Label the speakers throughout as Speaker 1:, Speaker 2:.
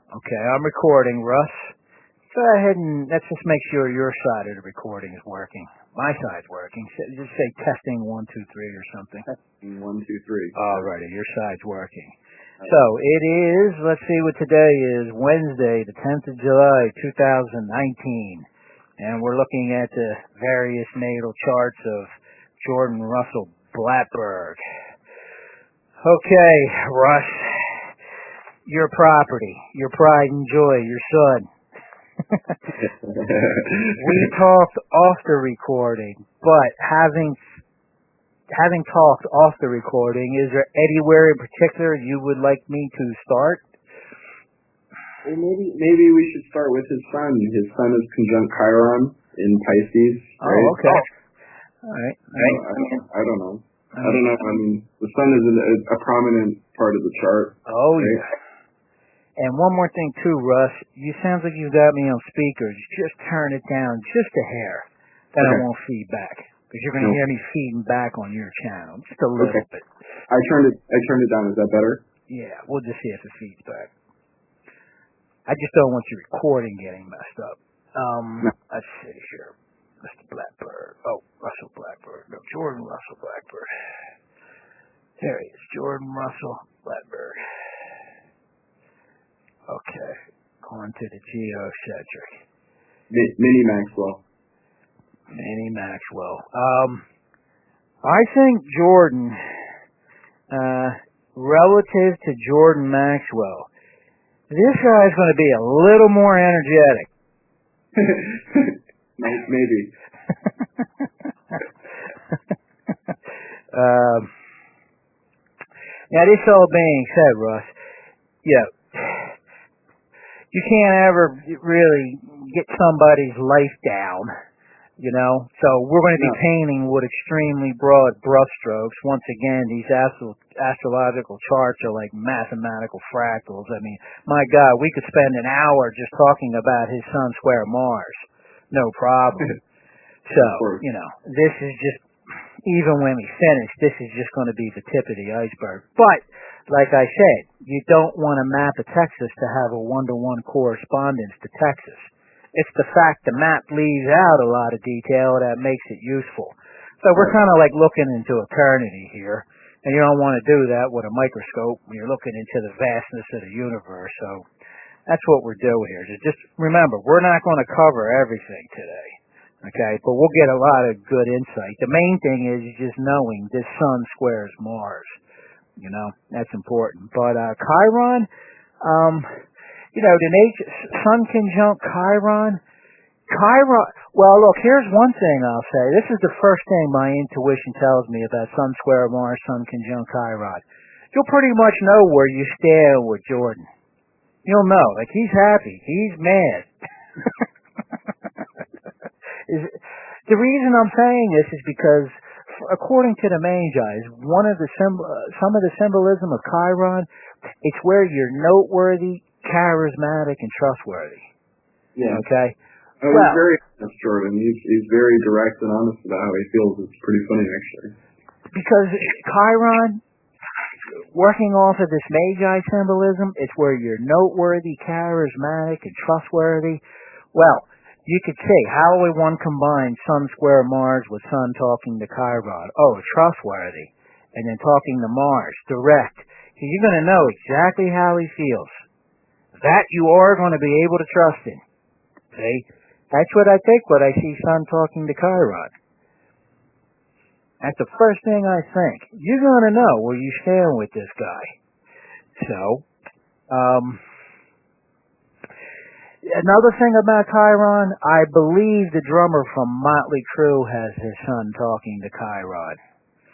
Speaker 1: Okay, I'm recording, Russ. Go ahead and let's just make sure your side of the recording is working. My side's working. Just say testing 1, 2, 3 or something.
Speaker 2: Testing 1, 2, 3.
Speaker 1: Alrighty, your side's working. So it is, let's see what today is, Wednesday, the 10th of July, 2019. And we're looking at the various natal charts of Jordan Russell Blattberg. Okay, Russ, your property, your pride and joy, your son. We talked off the recording, but having talked off the recording, is there anywhere in particular you would like me to start?
Speaker 2: Well, maybe we should start with his son. His son is conjunct Chiron in Pisces. Right?
Speaker 1: Oh, okay. All right.
Speaker 2: I don't know. I mean, the sun is a prominent part of the chart.
Speaker 1: Oh,
Speaker 2: right?
Speaker 1: yeah. And one more thing too, Russ. You sounds like you got me on speakers. Just turn it down just a hair. Then I won't feed back. Because you're going to hear me feeding back on your channel. Just a little bit.
Speaker 2: I turned it down. Is that better?
Speaker 1: Yeah, we'll just see if it feeds back. I just don't want your recording getting messed up. Let's see here. Mr. Blattberg. Oh, Russell Blattberg. No, Jordan Russell Blattberg. There he is. Jordan Russell Blattberg. Okay. Going to the geocentric.
Speaker 2: Mini Maxwell.
Speaker 1: Mini Maxwell. I think Jordan, relative to Jordan Maxwell, this guy's going to be a little more energetic.
Speaker 2: Maybe.
Speaker 1: Now, this all being said, Russ, you can't ever really get somebody's life down, you know? So we're going to be painting with extremely broad brushstrokes. Once again, these astrological charts are like mathematical fractals. I mean, my God, we could spend an hour just talking about his sun square Mars. No problem. So, you know, this is just, even when we finish, this is just going to be the tip of the iceberg. But, like I said, you don't want to map a Texas to have a one-to-one correspondence to Texas. It's the fact the map leaves out a lot of detail that makes it useful. So we're kind of like looking into eternity here, and you don't want to do that with a microscope when you're looking into the vastness of the universe. So that's what we're doing here. Just remember, we're not going to cover everything today. Okay, but we'll get a lot of good insight. The main thing is just knowing this sun squares Mars. You know, that's important. But Chiron, you know, the sun conjunct Chiron. Well, look, here's one thing I'll say. This is the first thing my intuition tells me about sun square Mars, sun conjunct Chiron. You'll pretty much know where you stand with Jordan. You'll know. Like, he's happy. He's mad. The reason I'm saying this is because, according to the Magi's, some of the symbolism of Chiron, it's where you're noteworthy, charismatic, and trustworthy.
Speaker 2: Yeah.
Speaker 1: Okay.
Speaker 2: He's very honest, Jordan. He's very direct and honest about how he feels. It's pretty funny, actually. Because
Speaker 1: Chiron, working off of this Magi symbolism, it's where you're noteworthy, charismatic, and trustworthy. Well, you could see how would one combine sun square Mars with sun talking to Chiron? Oh, trustworthy. And then talking to Mars, direct. So you're going to know exactly how he feels. That you are going to be able to trust him. See? That's what I think when I see sun talking to Chiron. That's the first thing I think. You're going to know where you stand with this guy. So, another thing about Chiron, I believe the drummer from Motley Crue has his son talking to Chiron.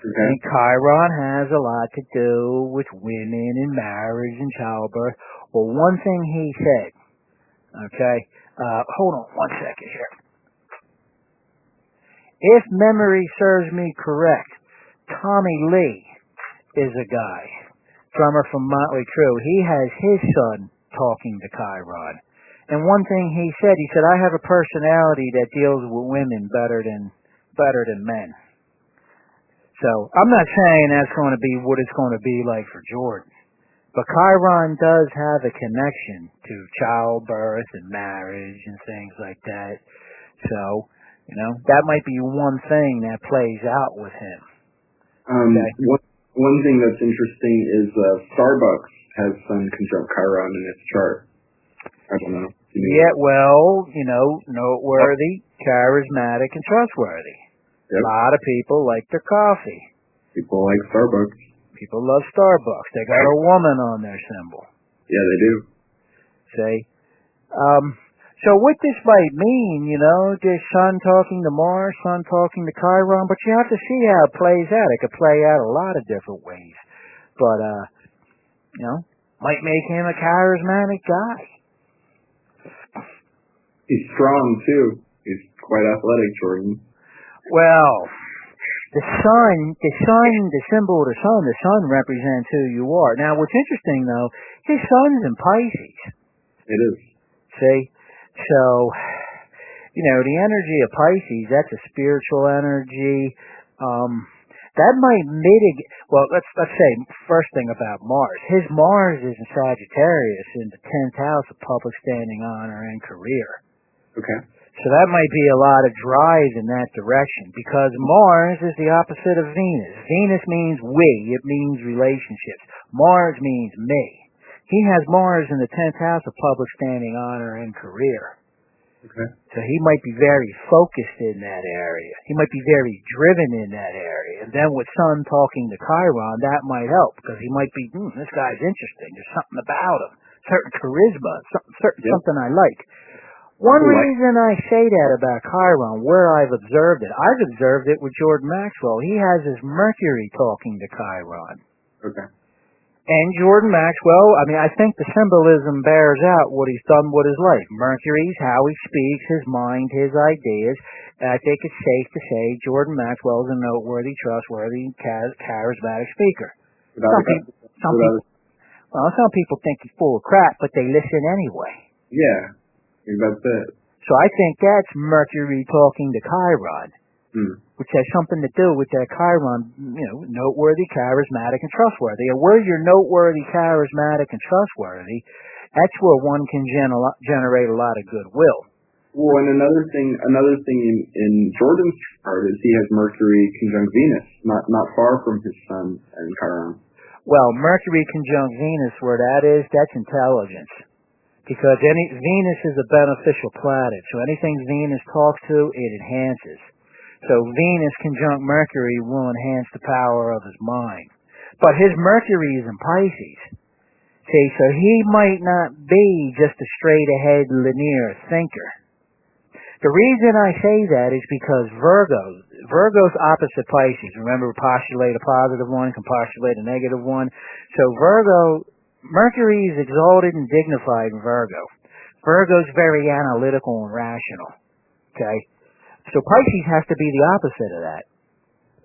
Speaker 2: Okay.
Speaker 1: And Chiron has a lot to do with women and marriage and childbirth. Well, one thing he said, okay, hold on 1 second here. If memory serves me correct, Tommy Lee is a guy, drummer from Motley Crue. He has his son talking to Chiron. And one thing he said, I have a personality that deals with women better than men. So I'm not saying that's going to be what it's going to be like for Jordan. But Chiron does have a connection to childbirth and marriage and things like that. So, that might be one thing that plays out with him. Okay.
Speaker 2: One thing that's interesting is Starbucks has Sun conjunct Chiron in its chart. I don't know.
Speaker 1: Yeah, well, noteworthy, charismatic, and trustworthy. Yep. A lot of people like their coffee.
Speaker 2: People like Starbucks.
Speaker 1: People love Starbucks. They got a woman on their symbol.
Speaker 2: Yeah, they do.
Speaker 1: See? So what this might mean, there's Sun talking to Mars, Sun talking to Chiron, but you have to see how it plays out. It could play out a lot of different ways. But, might make him a charismatic guy.
Speaker 2: He's strong, too. He's quite athletic, Jordan.
Speaker 1: Well, the symbol of the sun represents who you are. Now, what's interesting, though, his sun's in Pisces.
Speaker 2: It is.
Speaker 1: See? So, the energy of Pisces, that's a spiritual energy. That might mitigate, well, let's say, first thing about Mars. His Mars is in Sagittarius in the 10th house of public standing, honor, and career.
Speaker 2: Okay.
Speaker 1: So that might be a lot of drive in that direction, because Mars is the opposite of Venus. Venus means we, it means relationships. Mars means me. He has Mars in the 10th house of public standing, honor, and career.
Speaker 2: Okay.
Speaker 1: So he might be very focused in that area. He might be very driven in that area. And then with Sun talking to Chiron, that might help, because he might be, this guy's interesting. There's something about him, certain charisma, something I like. One reason I say that about Chiron, where I've observed it with Jordan Maxwell. He has his Mercury talking to Chiron.
Speaker 2: Okay.
Speaker 1: And Jordan Maxwell, I think the symbolism bears out what he's done with his life. Mercury's how he speaks, his mind, his ideas. And I think it's safe to say Jordan Maxwell is a noteworthy, trustworthy, charismatic speaker. Some people think he's full of crap, but they listen anyway.
Speaker 2: Yeah. That's it.
Speaker 1: So I think that's Mercury talking to Chiron, which has something to do with that Chiron, noteworthy, charismatic, and trustworthy. And where you're noteworthy, charismatic, and trustworthy, that's where one can generate a lot of goodwill.
Speaker 2: Well, and another thing in Jordan's chart is he has Mercury conjunct Venus, not far from his Sun and Chiron.
Speaker 1: Well, Mercury conjunct Venus, where that is, that's intelligence. Because Venus is a beneficial planet, so anything Venus talks to, it enhances. So Venus conjunct Mercury will enhance the power of his mind. But his Mercury is in Pisces. See, so he might not be just a straight-ahead linear thinker. The reason I say that is because Virgo's opposite Pisces. Remember, postulate a positive one, can postulate a negative one. So Mercury is exalted and dignified in Virgo. Virgo's very analytical and rational. Okay? So Pisces has to be the opposite of that.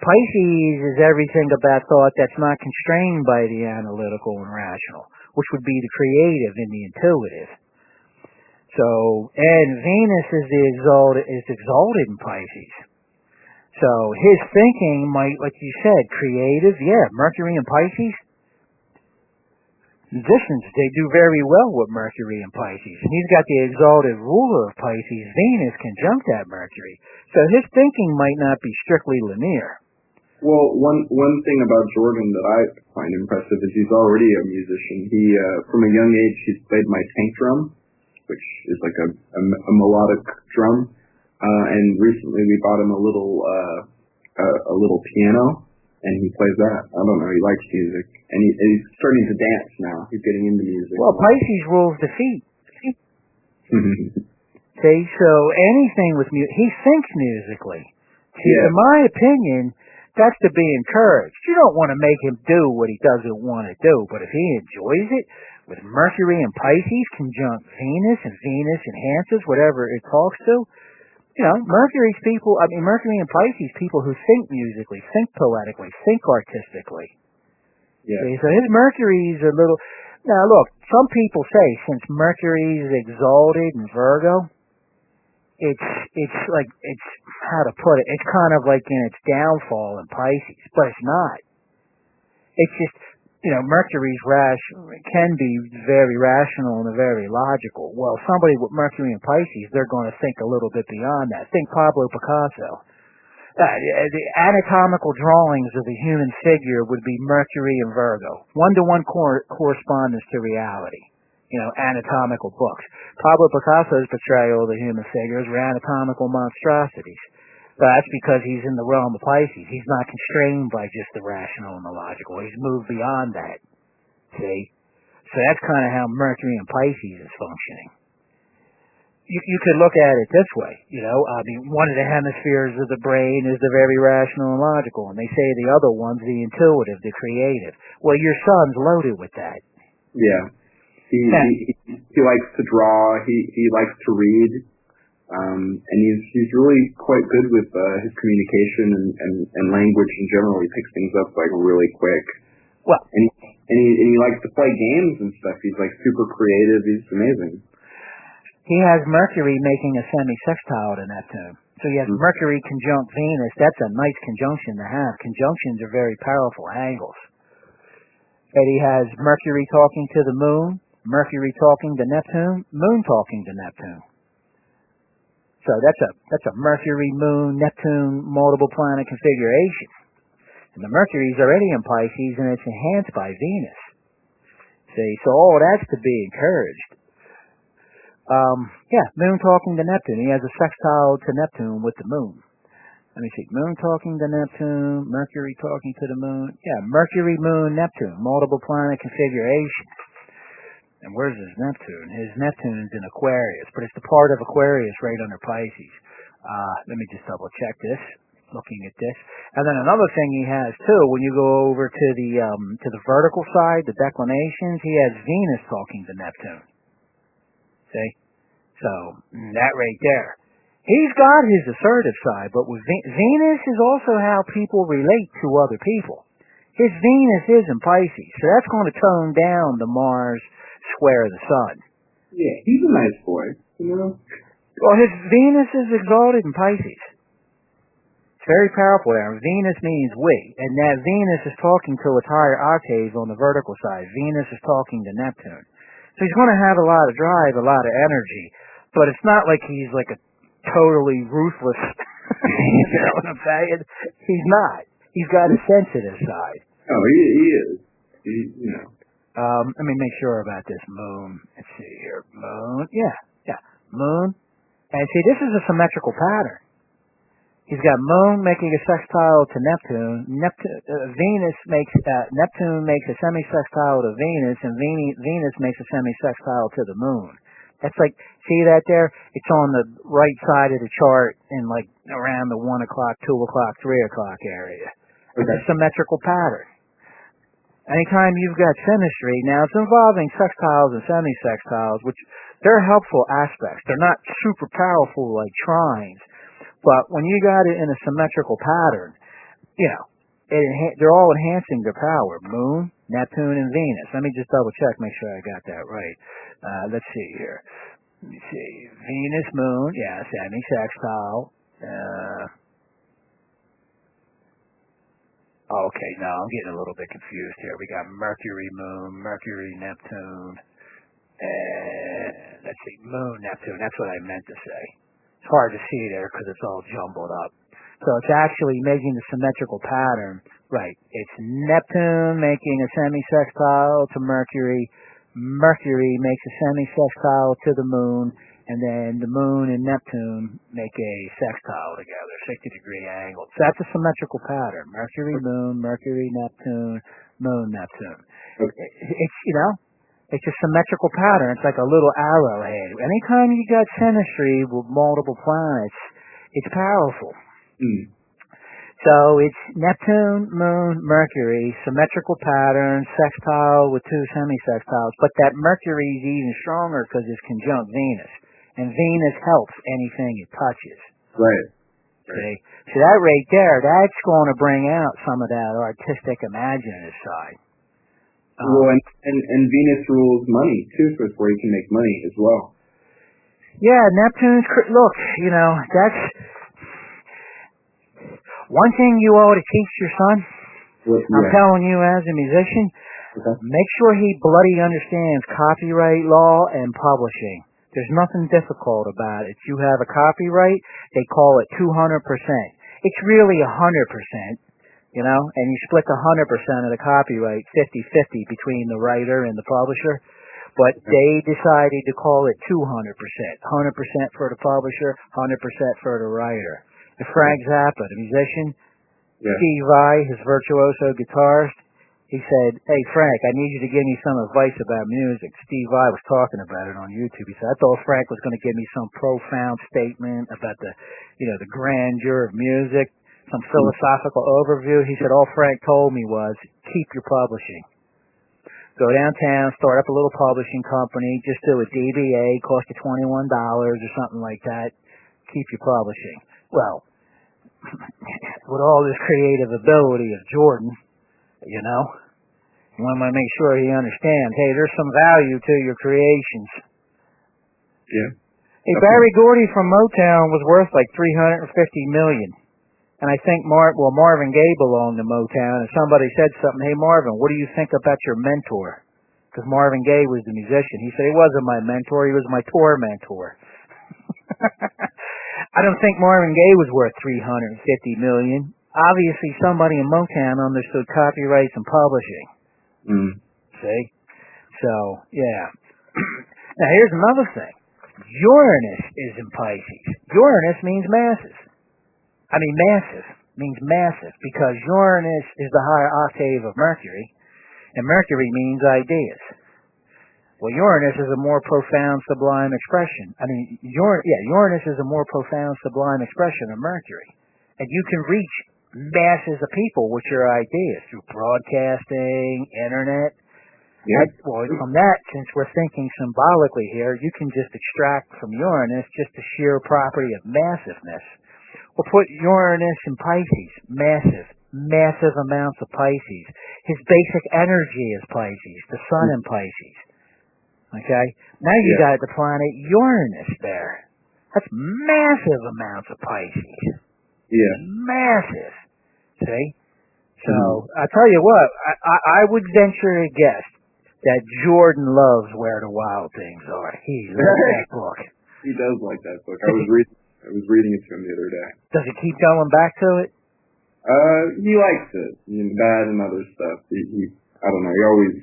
Speaker 1: Pisces is everything about thought that's not constrained by the analytical and rational, which would be the creative and the intuitive. So, and Venus is exalted in Pisces. So his thinking might, like you said, creative, Mercury in Pisces. Musicians, they do very well with Mercury and Pisces. And he's got the exalted ruler of Pisces, Venus, conjunct that Mercury. So his thinking might not be strictly linear.
Speaker 2: Well, one thing about Jordan that I find impressive is he's already a musician. He, from a young age, he's played my tank drum, which is like a melodic drum. And recently we bought him a little piano. And he plays that. I don't know. He likes music. And he's starting to dance now. He's getting into music.
Speaker 1: Well, Pisces rules the feet. See, so anything with music, he thinks musically. See, in my opinion, that's to be encouraged. You don't want to make him do what he doesn't want to do. But if he enjoys it, with Mercury and Pisces conjunct Venus, and Venus enhances whatever it talks to, Mercury and Pisces, people who think musically, think poetically, think artistically.
Speaker 2: Yeah.
Speaker 1: See, so his Mercury's a little... Now, look, some people say since Mercury's exalted in Virgo, it's how to put it, it's kind of like in its downfall in Pisces, but it's not. It's just Mercury's can be very rational and very logical. Well, somebody with Mercury in Pisces, they're going to think a little bit beyond that. Think Pablo Picasso. The anatomical drawings of the human figure would be Mercury and Virgo. One-to-one correspondence to reality. Anatomical books. Pablo Picasso's portrayal of the human figures were anatomical monstrosities. But that's because he's in the realm of Pisces. He's not constrained by just the rational and the logical. He's moved beyond that. See? So that's kind of how Mercury in Pisces is functioning. You could look at it this way, one of the hemispheres of the brain is the very rational and logical, and they say the other one's the intuitive, the creative. Well, your son's loaded with that.
Speaker 2: Yeah. He likes to draw, he likes to read, and he's really quite good with his communication and language in general. He picks things up really quick.
Speaker 1: Well,
Speaker 2: and he likes to play games and stuff. He's super creative. He's amazing.
Speaker 1: He has Mercury making a semi-sextile to Neptune. So he has Mercury conjunct Venus. That's a nice conjunction to have. Conjunctions are very powerful angles. And he has Mercury talking to the Moon, Mercury talking to Neptune, Moon talking to Neptune. So that's a Mercury, Moon, Neptune, multiple planet configuration. And the Mercury's already in Pisces, and it's enhanced by Venus. See, so all that's to be encouraged. Moon talking to Neptune. He has a sextile to Neptune with the Moon. Let me see. Moon talking to Neptune, Mercury talking to the Moon. Yeah, Mercury, Moon, Neptune, multiple planet configuration. And where's his Neptune? His Neptune's in Aquarius, but it's the part of Aquarius right under Pisces. Let me just double check this, looking at this. And then another thing he has too, when you go over to the vertical side, the declinations, he has Venus talking to Neptune. See? So, that right there. He's got his assertive side, but with Venus is also how people relate to other people. His Venus is in Pisces, so that's going to tone down the Mars square of the Sun.
Speaker 2: Yeah, he's a nice boy,
Speaker 1: Well, his Venus is exalted in Pisces. It's very powerful there. Venus means we, and that Venus is talking to its higher octaves on the vertical side. Venus is talking to Neptune. So he's going to have a lot of drive, a lot of energy, but it's not like he's like a totally ruthless, you know what I'm saying? He's not. He's got a sensitive side.
Speaker 2: Oh, he is.
Speaker 1: Let me make sure about this Moon. Let's see here. Moon. Yeah. Moon. And see, this is a symmetrical pattern. He's got Moon making a sextile to Neptune. Neptune makes a semi-sextile to Venus, and Venus makes a semi-sextile to the Moon. That's see that there? It's on the right side of the chart in around the 1 o'clock, 2 o'clock, 3 o'clock area. Okay. It's a symmetrical pattern. Anytime you've got symmetry, now it's involving sextiles and semi-sextiles, which they're helpful aspects. They're not super powerful like trines. But when you got it in a symmetrical pattern, they're all enhancing their power. Moon, Neptune, and Venus. Let me just double check, make sure I got that right. Let's see here. Let me see. Venus, Moon, semi-sextile. Okay, no, I'm getting a little bit confused here. We got Mercury, Moon, Mercury, Neptune, and let's see, Moon, Neptune. That's what I meant to say. It's hard to see there because it's all jumbled up. So it's actually making the symmetrical pattern. Right. It's Neptune making a semi-sextile to Mercury. Mercury makes a semi-sextile to the Moon. And then the Moon and Neptune make a sextile together, 60-degree angle. So that's a symmetrical pattern. Mercury, Moon, Mercury, Neptune, Moon, Neptune. Okay. It's a symmetrical pattern. It's like a little arrowhead. Anytime you got symmetry with multiple planets, it's powerful. So it's Neptune, Moon, Mercury, symmetrical pattern, sextile with two semi-sextiles. But that Mercury is even stronger because it's conjunct Venus. And Venus helps anything it touches.
Speaker 2: Right.
Speaker 1: See? So that right there, that's going to bring out some of that artistic, imaginative side.
Speaker 2: Well, and Venus rules money, too, so it's where you can make money as well.
Speaker 1: Yeah, Neptune's... Look, that's... One thing you ought to teach your son, I'm telling you as a musician,
Speaker 2: Okay.
Speaker 1: Make sure he bloody understands copyright law and publishing. There's nothing difficult about it. If you have a copyright, they call it 200%. It's really 100%, you know, and you split the 100% of the copyright 50-50 between the writer and the publisher. But they decided to call it 200%. 100% for the publisher, 100% for the writer. And Frank Zappa, the musician, Steve Vai, his virtuoso guitarist, he said, "Hey, Frank, I need you to give me some advice about music." Steve Vai was talking about it on YouTube. He said, "I thought Frank was going to give me some profound statement about the, you know, the grandeur of music, some philosophical overview." He said, "All Frank told me was, keep your publishing. Go downtown, start up a little publishing company, just do a DBA, cost you $21 or something like that. Keep your publishing." Well, with all this creative ability of Jordan, you know, you want to make sure he understands, hey, there's some value to your creations.
Speaker 2: Yeah.
Speaker 1: Hey, Barry Gordy from Motown was worth like $350 million. And I think Marvin Gaye belonged to Motown, and somebody said something, "Hey, Marvin, what do you think about your mentor?" Because Marvin Gaye was the musician. He said, "He wasn't my mentor, he was my tour mentor." I don't think Marvin Gaye was worth $350 million. Obviously, somebody in Motown understood copyrights and publishing. See? So, yeah. Now, here's another thing. Uranus is in Pisces. Uranus means massive. Massive means massive because Uranus is the higher octave of Mercury, and Mercury means ideas. Well, Uranus is a more profound, sublime expression. Uranus is a more profound, sublime expression of Mercury. And you can reach masses of people with your ideas through broadcasting, internet.
Speaker 2: Yeah.
Speaker 1: Well, from that, since we're thinking symbolically here, you can just extract from Uranus just the sheer property of massiveness. We'll put Uranus in Pisces, massive amounts of Pisces. His basic energy is Pisces, the sun in Pisces. Okay? Now you got the planet Uranus there. That's massive amounts of Pisces.
Speaker 2: Yeah.
Speaker 1: Massive. See? So, I tell you what, I would venture to guess that Jordan loves Where the Wild Things Are. He loves that book.
Speaker 2: He does like that book. I was reading it to him the other day.
Speaker 1: Does he keep going back to it?
Speaker 2: He likes it. That and other stuff. He I don't know, he always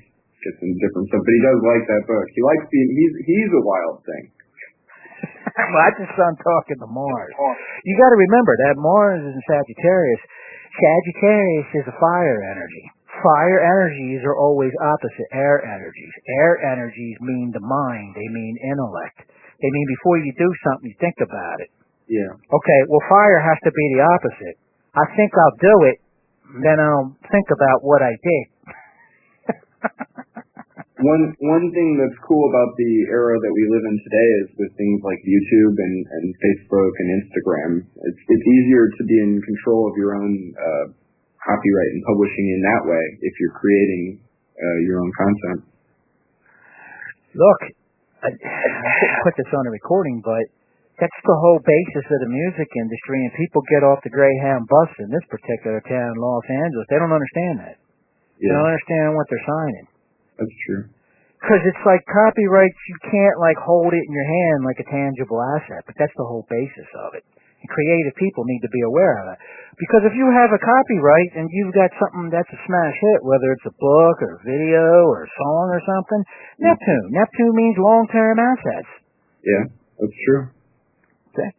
Speaker 2: gets into different stuff, but he does like that book. He likes he's a wild thing.
Speaker 1: Well, that's his son talking to Mars. You got to remember that Mars is in Sagittarius. Sagittarius is a fire energy. Fire energies are always opposite air energies. Air energies mean the mind. They mean intellect. They mean before you do something, you think about it.
Speaker 2: Yeah.
Speaker 1: Okay, well, fire has to be the opposite. I think I'll do it, then I'll think about what I did.
Speaker 2: One thing that's cool about the era that we live in today is with things like YouTube and Facebook and Instagram, it's easier to be in control of your own copyright and publishing in that way if you're creating your own content.
Speaker 1: Look, I didn't put this on a recording, but that's the whole basis of the music industry, and people get off the Greyhound bus in this particular town, Los Angeles. They don't understand that. Yeah. They don't understand what they're signing.
Speaker 2: That's true.
Speaker 1: Because it's like copyrights, you can't like hold it in your hand like a tangible asset, but that's the whole basis of it. And creative people need to be aware of it. Because if you have a copyright and you've got something that's a smash hit, whether it's a book or a video or a song or something, Neptune means long-term assets.
Speaker 2: Yeah, that's true.
Speaker 1: Okay.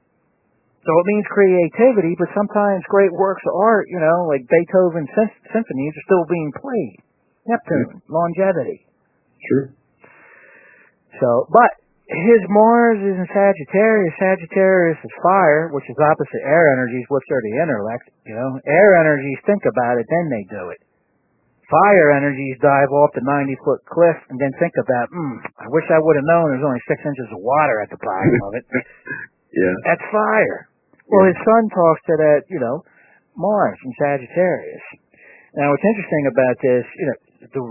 Speaker 1: So it means creativity, but sometimes great works of art, you know, like Beethoven's symphonies are still being played. Neptune, longevity.
Speaker 2: True.
Speaker 1: So, but his Mars is in Sagittarius. Sagittarius is fire, which is opposite air energies, which are the intellect. You know, air energies think about it, then they do it. Fire energies dive off the 90-foot cliff and then think about, I wish I would have known there's only 6 inches of water at the bottom of it.
Speaker 2: Yeah.
Speaker 1: That's fire. Well, his son talks to that, you know, Mars in Sagittarius. Now, what's interesting about this, you know, the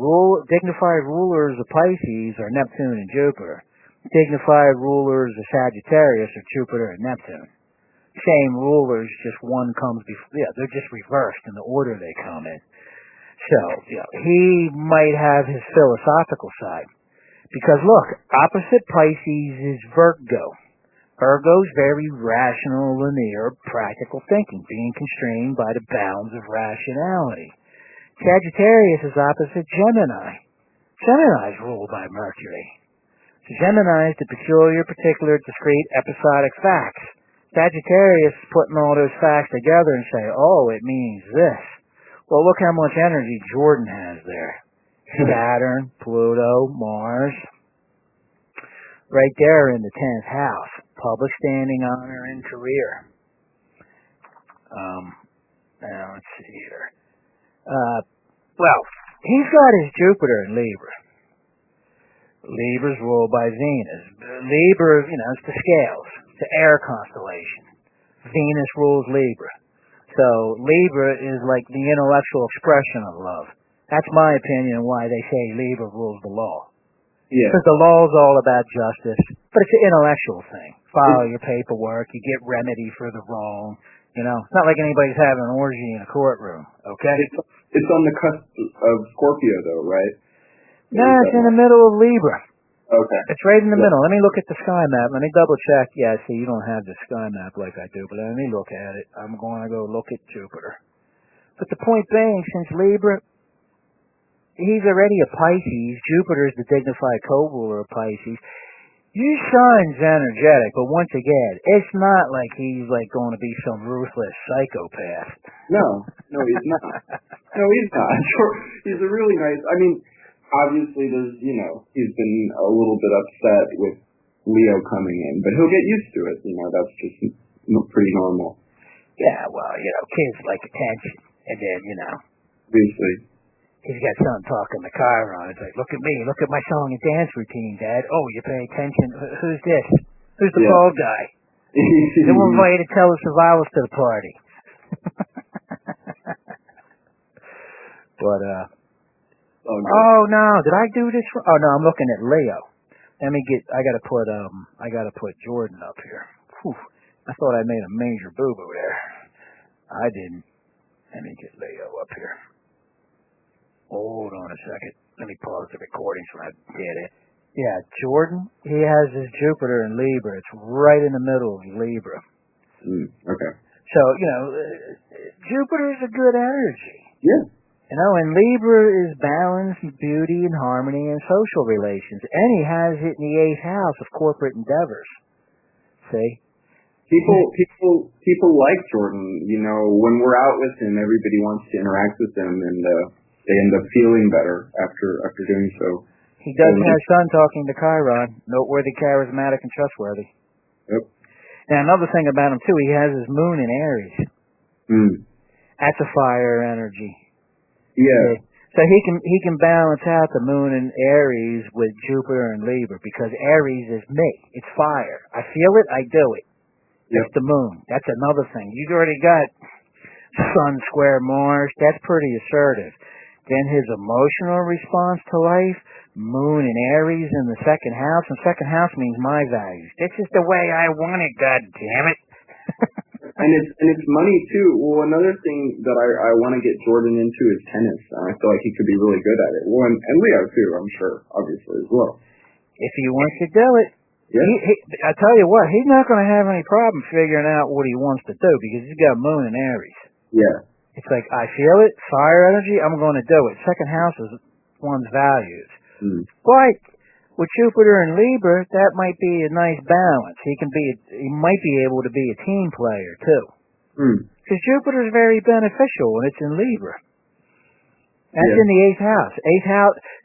Speaker 1: dignified rulers of Pisces are Neptune and Jupiter. Dignified rulers of Sagittarius are Jupiter and Neptune. Same rulers, just one comes before. Yeah, they're just reversed in the order they come in. So, he might have his philosophical side. Because look, opposite Pisces is Virgo. Virgo's very rational, linear, practical thinking, being constrained by the bounds of rationality. Sagittarius is opposite Gemini. Gemini is ruled by Mercury. So Gemini is the peculiar, particular, discrete, episodic facts. Sagittarius is putting all those facts together and say, oh, it means this. Well, look how much energy Jordan has there. Saturn, Pluto, Mars. Right there in the 10th house. Public standing, honor, and career. Now let's see here. Well, he's got his Jupiter in Libra. Libra's ruled by Venus. Libra, it's the scales. It's the air constellation. Venus rules Libra. So Libra is like the intellectual expression of love. That's my opinion why they say Libra rules the law.
Speaker 2: Yeah.
Speaker 1: Because the law is all about justice, but it's an intellectual thing. Follow your paperwork, you get remedy for the wrong. It's not like anybody's having an orgy in a courtroom, okay?
Speaker 2: It's on the cusp of Scorpio, though, right?
Speaker 1: No, it's in the middle of Libra.
Speaker 2: Okay.
Speaker 1: It's right in the middle. Let me look at the sky map. Let me double check. Yeah, see, you don't have the sky map like I do, but let me look at it. I'm going to go look at Jupiter. But the point being, since Libra, he's already a Pisces. Jupiter is the dignified co-ruler of Pisces. Your son's energetic, but once again, it's not like he's going to be some ruthless psychopath.
Speaker 2: No, he's not. No, he's not. He's a really nice. I mean, obviously, there's he's been a little bit upset with Leo coming in, but he'll get used to it. That's just pretty normal.
Speaker 1: Yeah, well, kids like attention, and then
Speaker 2: obviously.
Speaker 1: He's got something talking to Chiron. It's like, look at me, look at my song and dance routine, Dad. Oh, you pay attention. Who's this? Who's the bald guy? They won't invite you to tell the survivors to the party. But, oh no, did I do this? Oh no, I'm looking at Leo. I gotta put Jordan up here. Whew. I thought I made a major boo-boo there. I didn't. Let me get Leo up here. Hold on a second. Let me pause the recording so I get it. Yeah, Jordan, he has his Jupiter in Libra. It's right in the middle of Libra.
Speaker 2: Okay.
Speaker 1: So, Jupiter is a good energy.
Speaker 2: Yeah.
Speaker 1: And Libra is balance, beauty, and harmony and social relations. And he has it in the 8th house of corporate endeavors. See?
Speaker 2: People like Jordan. When we're out with him, everybody wants to interact with him, and they end up feeling better after doing so.
Speaker 1: He does have Sun talking to Chiron, noteworthy, charismatic, and trustworthy.
Speaker 2: Yep.
Speaker 1: Now, another thing about him, too, he has his moon in Aries. That's a fire energy.
Speaker 2: Yeah.
Speaker 1: So he can balance out the moon in Aries with Jupiter and Libra, because Aries is me. It's fire. I feel it, I do it.
Speaker 2: Yep.
Speaker 1: It's the moon. That's another thing. You've already got Sun square Mars. That's pretty assertive. Then his emotional response to life, moon and Aries in the 2nd house, and 2nd house means my values. This is the way I want it, God damn it.
Speaker 2: and it's money too. Well, another thing that I want to get Jordan into is tennis. I feel like he could be really good at it. Well, and Leo too, I'm sure, obviously as well.
Speaker 1: If he wants to do it.
Speaker 2: Yeah.
Speaker 1: I tell you what, he's not going to have any problem figuring out what he wants to do, because he's got moon and Aries.
Speaker 2: Yeah.
Speaker 1: It's like, I feel it, fire energy, I'm going to do it. 2nd house is one's values. But with Jupiter and Libra, that might be a nice balance. He might be able to be a team player too. Because Jupiter is very beneficial and it's in Libra. That's in the 8th house.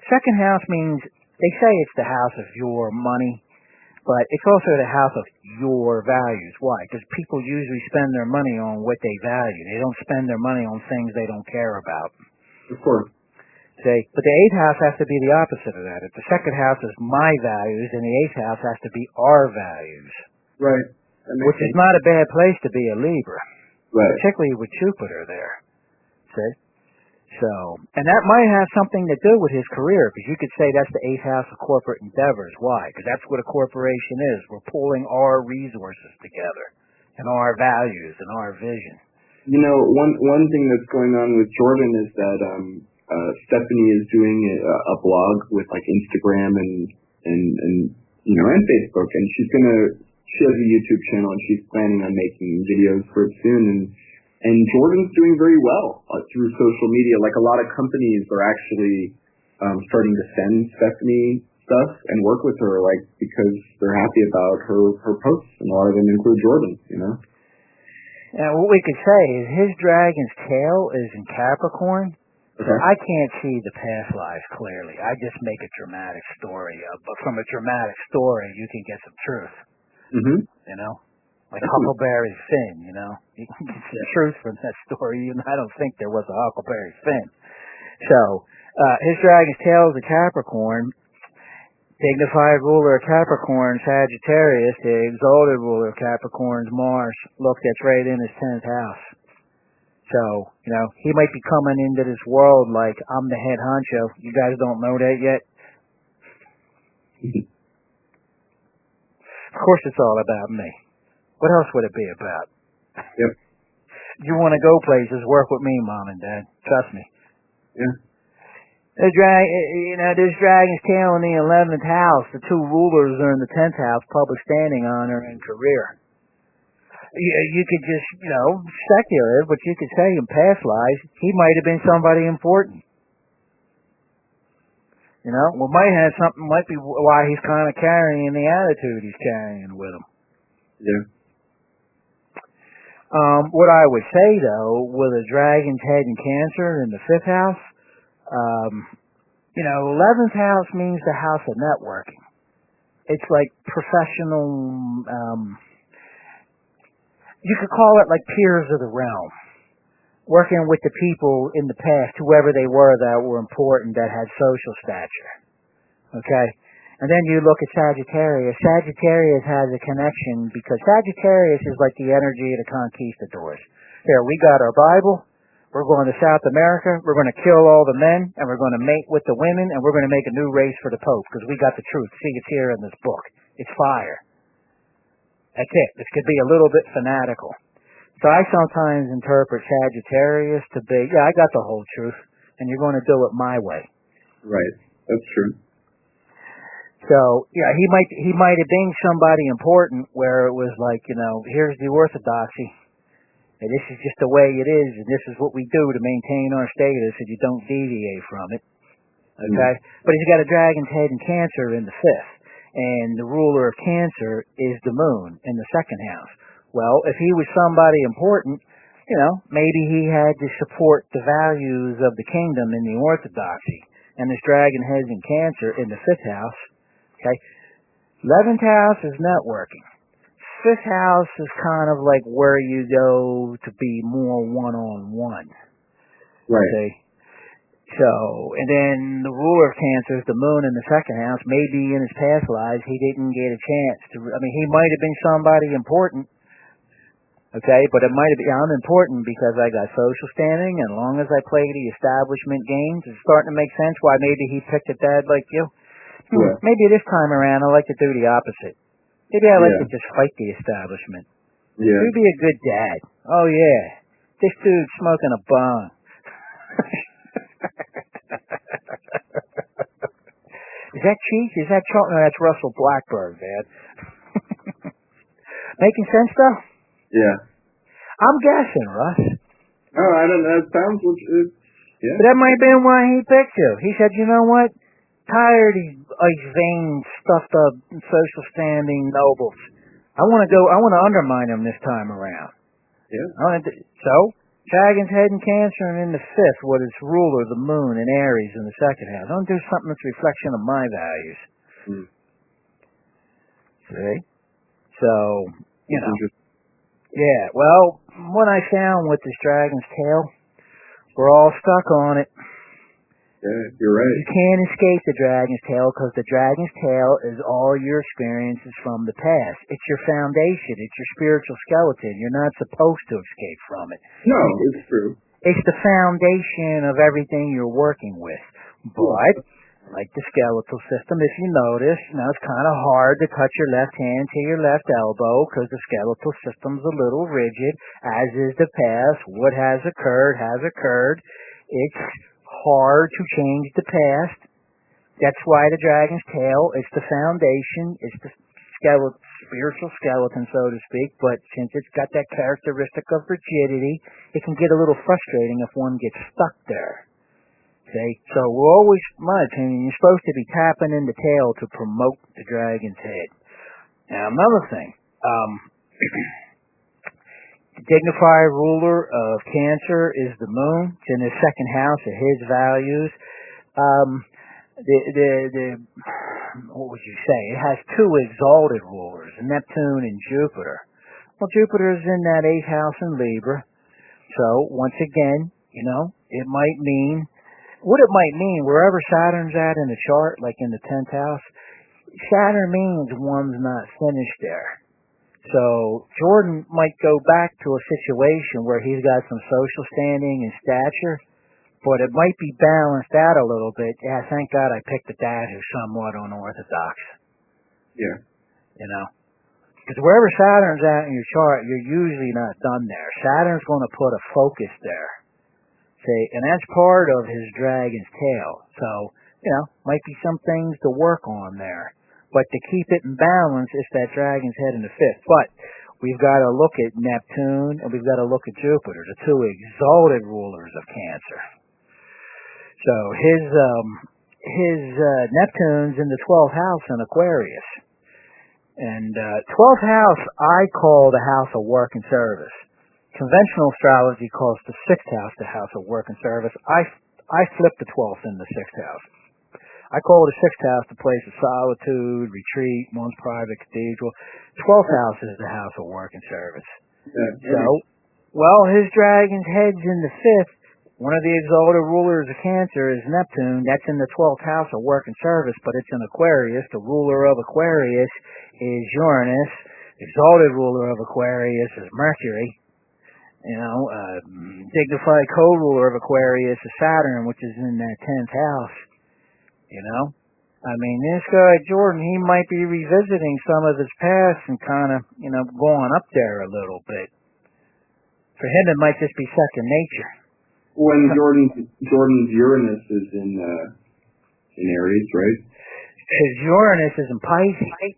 Speaker 1: 2nd house means, they say it's the house of your money, but it's also the house of your values. Why? Because people usually spend their money on what they value. They don't spend their money on things they don't care about.
Speaker 2: Of course.
Speaker 1: But the 8th house has to be the opposite of that. If the 2nd house is my values, then the 8th house has to be our values.
Speaker 2: Right.
Speaker 1: Which is not a bad place to be a Libra.
Speaker 2: Right.
Speaker 1: Particularly with Jupiter there. See? So, and that might have something to do with his career, because you could say that's the 8th house of corporate endeavors. Why? Because that's what a corporation is. We're pulling our resources together, and our values, and our vision.
Speaker 2: One thing that's going on with Jordan is that Stephanie is doing a blog with like Instagram and and Facebook, and she has a YouTube channel, and she's planning on making videos for it soon, and Jordan's doing very well through social media. Like a lot of companies are actually starting to send Stephanie stuff and work with her, like because they're happy about her posts, and a lot of them include Jordan.
Speaker 1: And what we could say is his dragon's tail is in Capricorn.
Speaker 2: Okay.
Speaker 1: I can't see the past lives clearly. I just make a dramatic story of, but from a dramatic story, you can get some truth.
Speaker 2: Mm-hmm.
Speaker 1: Like Huckleberry Finn. You can get some truth from that story. Even I don't think there was a Huckleberry Finn. So his dragon's tail is a Capricorn. Dignified ruler of Capricorn, Sagittarius, the exalted ruler of Capricorn's Mars. Look, that's right in his 10th house. So, he might be coming into this world like, I'm the head honcho. You guys don't know that yet? Of course it's all about me. What else would it be about?
Speaker 2: Yep.
Speaker 1: You want to go places, work with me, Mom and Dad. Trust me.
Speaker 2: Yeah.
Speaker 1: This dragon's tail in the 11th house. The two rulers are in the 10th house, public standing, honor, and career. You could just, speculate, but you could say in past lives, he might have been somebody important. Might be why he's kind of carrying the attitude he's carrying with him.
Speaker 2: Yeah.
Speaker 1: What I would say, though, with a dragon's head in Cancer in the 5th house, 11th house means the house of networking. It's like professional, you could call it like peers of the realm. Working with the people in the past, whoever they were that were important, that had social stature. Okay? And then you look at Sagittarius. Sagittarius has a connection because Sagittarius is like the energy of the conquistadors. Here, we got our Bible. We're going to South America. We're going to kill all the men, and we're going to mate with the women, and we're going to make a new race for the Pope because we got the truth. See, it's here in this book. It's fire. That's it. This could be a little bit fanatical. So I sometimes interpret Sagittarius to be, I got the whole truth, and you're going to do it my way.
Speaker 2: Right. That's true.
Speaker 1: So, he might have been somebody important where it was like, here's the orthodoxy, and this is just the way it is, and this is what we do to maintain our status, and you don't deviate from it. Okay? Mm-hmm. But he's got a dragon's head in Cancer in the 5th. And the ruler of Cancer is the moon in the 2nd house. Well, if he was somebody important, maybe he had to support the values of the kingdom in the orthodoxy. And this dragon head's in Cancer in the 5th house. Okay? 11th house is networking. 5th house is kind of like where you go to be more one-on-one.
Speaker 2: Right.
Speaker 1: Okay? So, and then the ruler of Cancer is the moon in the 2nd house. Maybe in his past lives he didn't get a chance to, he might have been somebody important. Okay, but it might have been, I'm important because I got social standing, and as long as I play the establishment games, it's starting to make sense why maybe he picked a dad like you.
Speaker 2: Yeah.
Speaker 1: Maybe this time around I like to do the opposite. Maybe I like to just fight the establishment.
Speaker 2: Yeah.
Speaker 1: You'd be a good dad. Oh yeah, this dude's smoking a bong. Is that cheese? Is that chocolate? No, that's Russell Blattberg, Dad. Making sense, though?
Speaker 2: Yeah.
Speaker 1: I'm guessing, Russ.
Speaker 2: Oh, I don't know. It sounds legit. Yeah.
Speaker 1: But that might have been why he picked you. He said, you know what? Tired of these vain, stuffed up, social standing nobles. I want to undermine them this time around.
Speaker 2: Yeah.
Speaker 1: So, Dragon's head in Cancer, and in the 5th, what is ruler, the moon, and Aries in the 2nd house. I want to do something that's a reflection of my values.
Speaker 2: Mm.
Speaker 1: See? So, yeah, well, what I found with this dragon's tail, we're all stuck on it.
Speaker 2: Yeah, you're right.
Speaker 1: You can't escape the dragon's tail because the dragon's tail is all your experiences from the past. It's your foundation. It's your spiritual skeleton. You're not supposed to escape from it.
Speaker 2: No, it's true.
Speaker 1: It's the foundation of everything you're working with. But, like the skeletal system, if you notice, it's kind of hard to touch your left hand to your left elbow because the skeletal system's a little rigid, as is the past. What has occurred has occurred. It's hard to change the past. That's why the dragon's tail is the foundation. It's the spiritual skeleton, so to speak. But since it's got that characteristic of rigidity, it can get a little frustrating if one gets stuck there. See? So we're always, in my opinion, you're supposed to be tapping in the tail to promote the dragon's head. Now, another thing. The dignified ruler of Cancer is the moon. It's in the second house of his values. What would you say? It has two exalted rulers, Neptune and Jupiter. Well, Jupiter is in that 8th house in Libra. So, once again, it might mean, wherever Saturn's at in the chart, like in the 10th house, Saturn means one's not finished there. So, Jordan might go back to a situation where he's got some social standing and stature, but it might be balanced out a little bit. Yeah, thank God I picked a dad who's somewhat unorthodox.
Speaker 2: Yeah.
Speaker 1: Because wherever Saturn's at in your chart, you're usually not done there. Saturn's going to put a focus there. See, and that's part of his dragon's tail. So, might be some things to work on there. But to keep it in balance, it's that dragon's head in the 5th. But we've got to look at Neptune and we've got to look at Jupiter, the two exalted rulers of Cancer. So his Neptune's in the 12th house in Aquarius. And 12th house I call the house of work and service. Conventional astrology calls the 6th house the house of work and service. I flip the 12th in the 6th house. I call the 6th house the place of solitude, retreat, one's private cathedral. 12th house is the house of work and service. So, his dragon's head's in the 5th. One of the exalted rulers of Cancer is Neptune. That's in the 12th house of work and service, but it's in Aquarius. The ruler of Aquarius is Uranus. Exalted ruler of Aquarius is Mercury. Dignified co-ruler of Aquarius is Saturn, which is in that 10th house. This guy, Jordan, he might be revisiting some of his past and kind of, going up there a little bit. For him, it might just be second nature.
Speaker 2: When Jordan's Uranus is in Aries, right?
Speaker 1: His Uranus is in Pisces.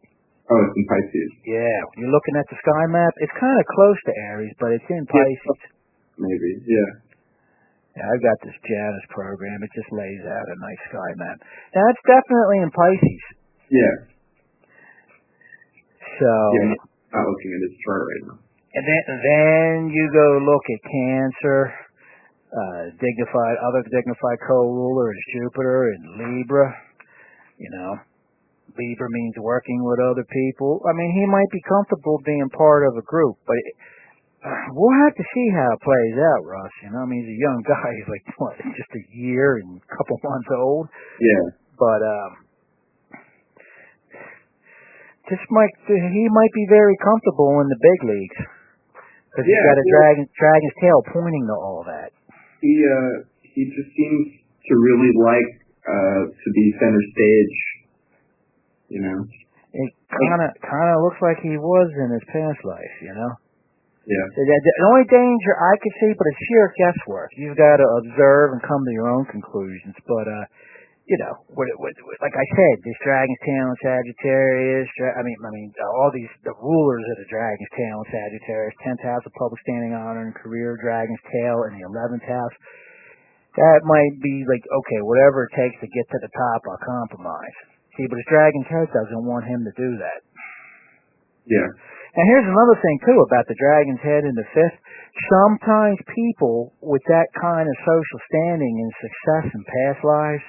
Speaker 2: Oh, it's in Pisces.
Speaker 1: Yeah, when you're looking at the sky map, it's kind of close to Aries, but it's in Pisces.
Speaker 2: Maybe, yeah.
Speaker 1: Yeah, I've got this Janus program. It just lays out a nice sky map. Now, it's definitely in Pisces.
Speaker 2: Yeah.
Speaker 1: So.
Speaker 2: Yeah, I'm not looking at his chart right now.
Speaker 1: And then you go look at Cancer. Other dignified co-ruler is Jupiter in Libra. Libra means working with other people. He might be comfortable being part of a group, but we'll have to see how it plays out, Russ. He's a young guy. He's like, just a year and a couple months old.
Speaker 2: Yeah.
Speaker 1: But he might be very comfortable in the big leagues because he's got a dragon's tail pointing to all that.
Speaker 2: He just seems to really like to be center stage.
Speaker 1: It kind of looks like he was in his past life.
Speaker 2: Yeah.
Speaker 1: The only danger I could see, but it's sheer guesswork. You've got to observe and come to your own conclusions. But, like I said, this dragon's tail in Sagittarius, the rulers of the dragon's tail in Sagittarius, 10th house of public standing, honor, and career, dragon's tail in the 11th house. That might be like, okay, whatever it takes to get to the top, I'll compromise. See, but his dragon's head doesn't want him to do that.
Speaker 2: Yeah.
Speaker 1: And here's another thing, too, about the dragon's head in the 5th. Sometimes people with that kind of social standing and success in past lives,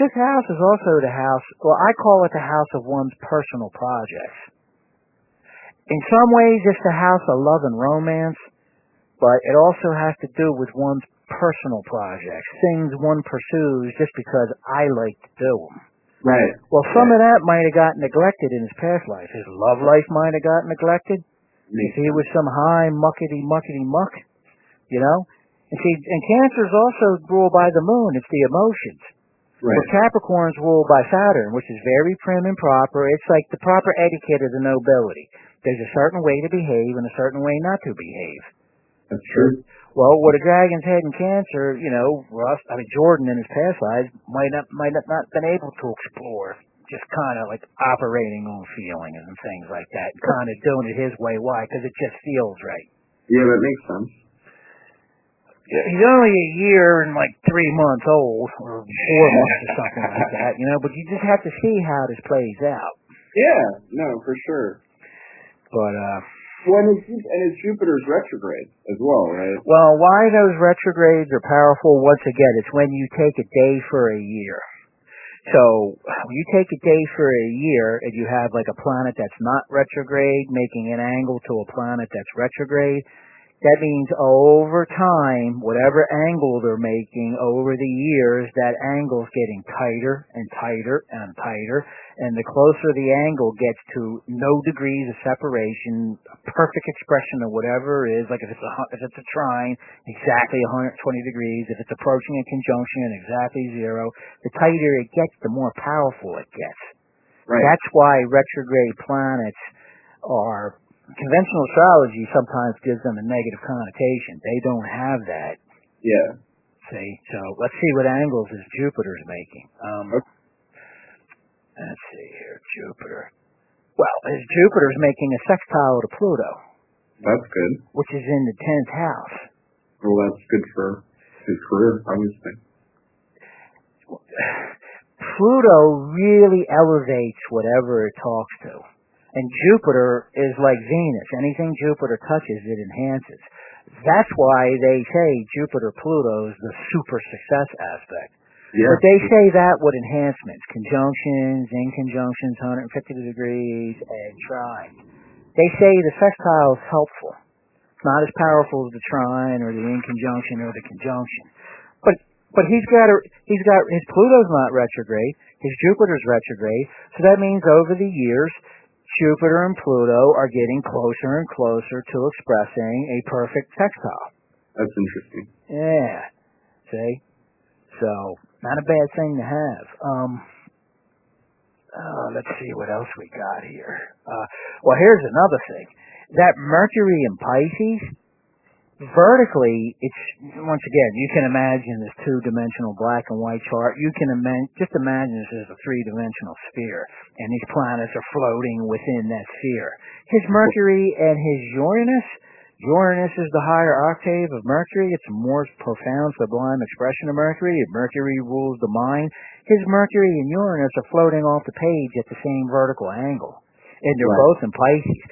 Speaker 1: 5th house is also the house, I call it the house of one's personal projects. In some ways, it's the house of love and romance, but it also has to do with one's personal projects, things one pursues just because I like to do them.
Speaker 2: Right.
Speaker 1: Well, some of that might have got neglected in his past life. His love life might have got neglected. If he was some high muckety muck, And see, and Cancer is also ruled by the moon. It's the emotions.
Speaker 2: Right.
Speaker 1: But Capricorn's ruled by Saturn, which is very prim and proper. It's like the proper etiquette of the nobility. There's a certain way to behave and a certain way not to behave.
Speaker 2: That's true.
Speaker 1: Well, with a dragon's head in Cancer, Jordan in his past lives might not been able to explore, just kind of like operating on feelings and things like that, kind of doing it his way. Why? Because it just feels right.
Speaker 2: Yeah, that makes sense.
Speaker 1: He's only a year and like 3 months old, or 4 months or something like that, but you just have to see how this plays out.
Speaker 2: Yeah, no, for sure.
Speaker 1: But,
Speaker 2: and it's Jupiter's retrograde as well, right?
Speaker 1: Well, why those retrogrades are powerful, once again, it's when you take a day for a year. So, when you take a day for a year and you have like a planet that's not retrograde making an angle to a planet that's retrograde, that means over time, whatever angle they're making over the years, that angle's getting tighter and tighter and tighter. And the closer the angle gets to no degrees of separation, a perfect expression of whatever it is, like if it's a trine, exactly 120 degrees. If it's approaching a conjunction, exactly 0. The tighter it gets, the more powerful it gets.
Speaker 2: Right.
Speaker 1: That's why retrograde planets are... Conventional astrology sometimes gives them a negative connotation. They don't have that.
Speaker 2: Yeah.
Speaker 1: See? So let's see what angles is Jupiter's making.
Speaker 2: Okay.
Speaker 1: Let's see here. Jupiter. Well, Jupiter's making a sextile to Pluto.
Speaker 2: That's good.
Speaker 1: Which is in the 10th house.
Speaker 2: Well, that's good for his career, obviously.
Speaker 1: Pluto really elevates whatever it talks to. And Jupiter is like Venus. Anything Jupiter touches, it enhances. That's why they say Jupiter-Pluto is the super success aspect.
Speaker 2: Yeah.
Speaker 1: But they say that with enhancements, conjunctions, inconjunctions, 150 degrees, and trines. They say the sextile is helpful. It's not as powerful as the trine or the inconjunction or the conjunction. But his Pluto's not retrograde. His Jupiter's retrograde. So that means over the years, Jupiter and Pluto are getting closer and closer to expressing a perfect sextile.
Speaker 2: That's interesting.
Speaker 1: Yeah. See? So, not a bad thing to have. Let's see what else we got here. Well, here's another thing. That Mercury in Pisces, vertically, it's, once again, you can imagine this two-dimensional black and white chart. You can just imagine this as a three-dimensional sphere, and these planets are floating within that sphere. His Mercury and his Uranus is the higher octave of Mercury. It's a more profound, sublime expression of Mercury. Mercury rules the mind. His Mercury and Uranus are floating off the page at the same vertical angle, and they're both in Pisces.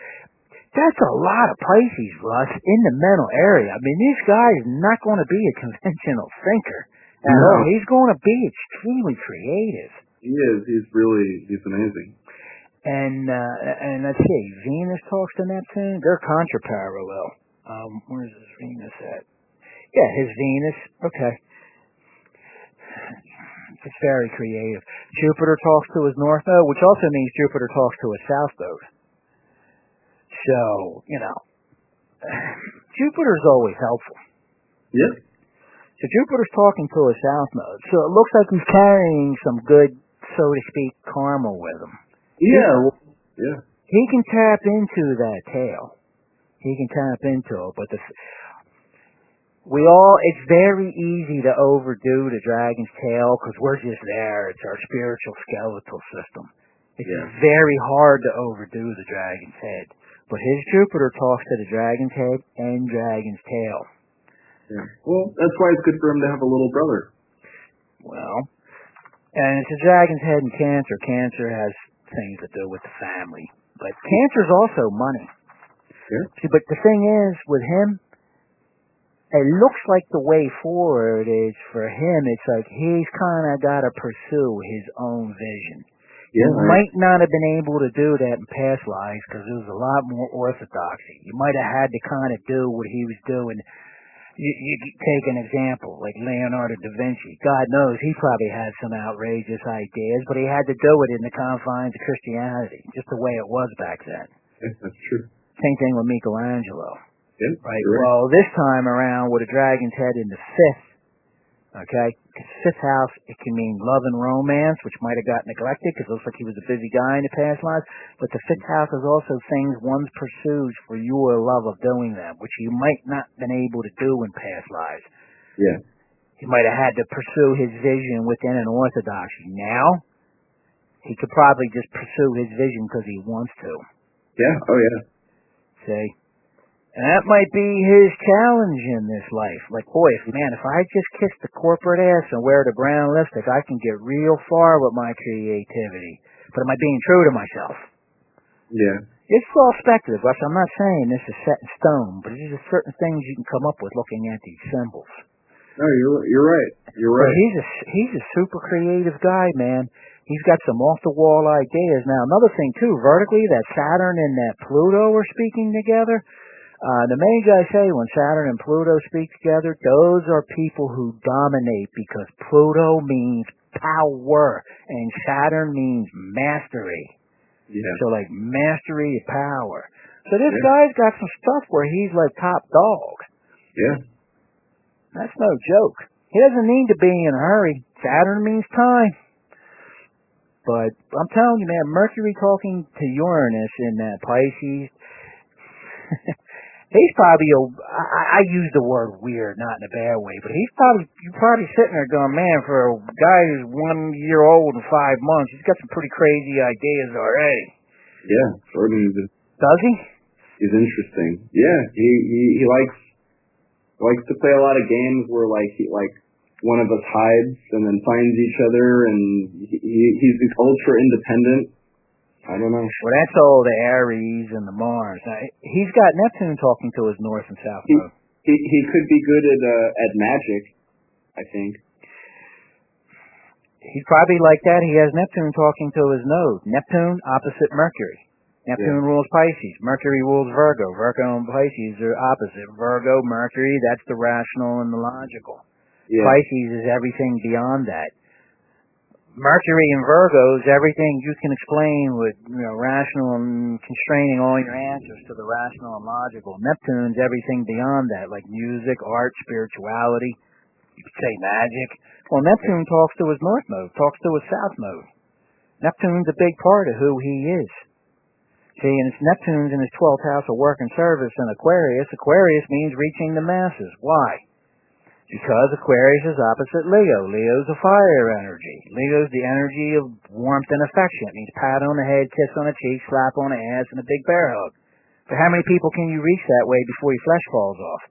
Speaker 1: That's a lot of Pisces, Russ, in the mental area. I mean, this guy is not going to be a conventional thinker at all. He's going to be extremely creative.
Speaker 2: He is. He's amazing.
Speaker 1: And let's see, Venus talks to Neptune. They're contra-parallel. Where's his Venus at? Yeah, his Venus. Okay. It's very creative. Jupiter talks to his North Node, which also means Jupiter talks to his South Node. So, Jupiter's always helpful.
Speaker 2: Yeah.
Speaker 1: So Jupiter's talking to a South Node. So it looks like he's carrying some good, so to speak, karma with him.
Speaker 2: Yeah. Yeah.
Speaker 1: He can tap into that tail. He can tap into it, but it's very easy to overdo the dragon's tail because we're just there. It's our spiritual skeletal system. It's very hard to overdo the dragon's head. But his Jupiter talks to the dragon's head and dragon's tail.
Speaker 2: Yeah. Well, that's why it's good for him to have a little brother.
Speaker 1: Well, and it's a dragon's head in Cancer. Cancer has things to do with the family. But Cancer's also money.
Speaker 2: Yeah.
Speaker 1: See, but the thing is, with him, it looks like the way forward is for him, it's like he's kind of got to pursue his own vision.
Speaker 2: Yeah,
Speaker 1: you might not have been able to do that in past lives because there was a lot more orthodoxy. You might have had to kind of do what he was doing. You take an example, like Leonardo da Vinci. God knows he probably had some outrageous ideas, but he had to do it in the confines of Christianity, just the way it was back then.
Speaker 2: Yeah, that's true.
Speaker 1: Same thing with Michelangelo.
Speaker 2: Yeah,
Speaker 1: right.
Speaker 2: Sure.
Speaker 1: Well, this time around with a dragon's head in the 5th Okay? 'Cause fifth house, it can mean love and romance, which might have got neglected because it looks like he was a busy guy in the past lives. But the fifth house is also things one pursues for your love of doing them, which you might not have been able to do in past lives.
Speaker 2: Yeah.
Speaker 1: He might have had to pursue his vision within an orthodoxy. Now, he could probably just pursue his vision because he wants to.
Speaker 2: Yeah. Oh, yeah.
Speaker 1: See? And that might be his challenge in this life. Like, boy, if I just kiss the corporate ass and wear the brown lipstick, I can get real far with my creativity. But am I being true to myself?
Speaker 2: Yeah.
Speaker 1: It's all speculative, Russ. I'm not saying this is set in stone, but there's just certain things you can come up with looking at these symbols.
Speaker 2: No, you're right. You're right.
Speaker 1: But he's a super creative guy, man. He's got some off-the-wall ideas. Now, another thing, too, vertically, that Saturn and that Pluto are speaking together. The main guys say when Saturn and Pluto speak together, those are people who dominate because Pluto means power and Saturn means mastery.
Speaker 2: Yeah.
Speaker 1: So like mastery of power. So this guy's got some stuff where he's like top dog.
Speaker 2: Yeah.
Speaker 1: That's no joke. He doesn't need to be in a hurry. Saturn means time. But I'm telling you, man, Mercury talking to Uranus in that Pisces, he's probably I use the word weird, not in a bad way, but you're probably sitting there going, man, for a guy who's 1 year old and 5 months, he's got some pretty crazy ideas already.
Speaker 2: Yeah, Jordan
Speaker 1: does he?
Speaker 2: He's interesting. Yeah, he likes to play a lot of games where one of us hides and then finds each other, and he's ultra independent. I don't know.
Speaker 1: Well, that's all the Aries and the Mars. Now, he's got Neptune talking to his north and south node.
Speaker 2: He could be good at magic, I think.
Speaker 1: He's probably like that. He has Neptune talking to his node. Neptune opposite Mercury. Neptune rules Pisces. Mercury rules Virgo. Virgo and Pisces are opposite. Virgo, Mercury, that's the rational and the logical. Yeah. Pisces is everything beyond that. Mercury in Virgo is everything you can explain with rational and constraining all your answers to the rational and logical. Neptune's everything beyond that, like music, art, spirituality. You could say magic. Well, Neptune talks to his north node, talks to his south node. Neptune's a big part of who he is. See, and it's Neptune's in his 12th house of work and service in Aquarius. Aquarius means reaching the masses. Why? Because Aquarius is opposite Leo. Leo's a fire energy. Leo's the energy of warmth and affection. It means pat on the head, kiss on the cheek, slap on the ass, and a big bear hug. So how many people can you reach that way before your flesh falls off?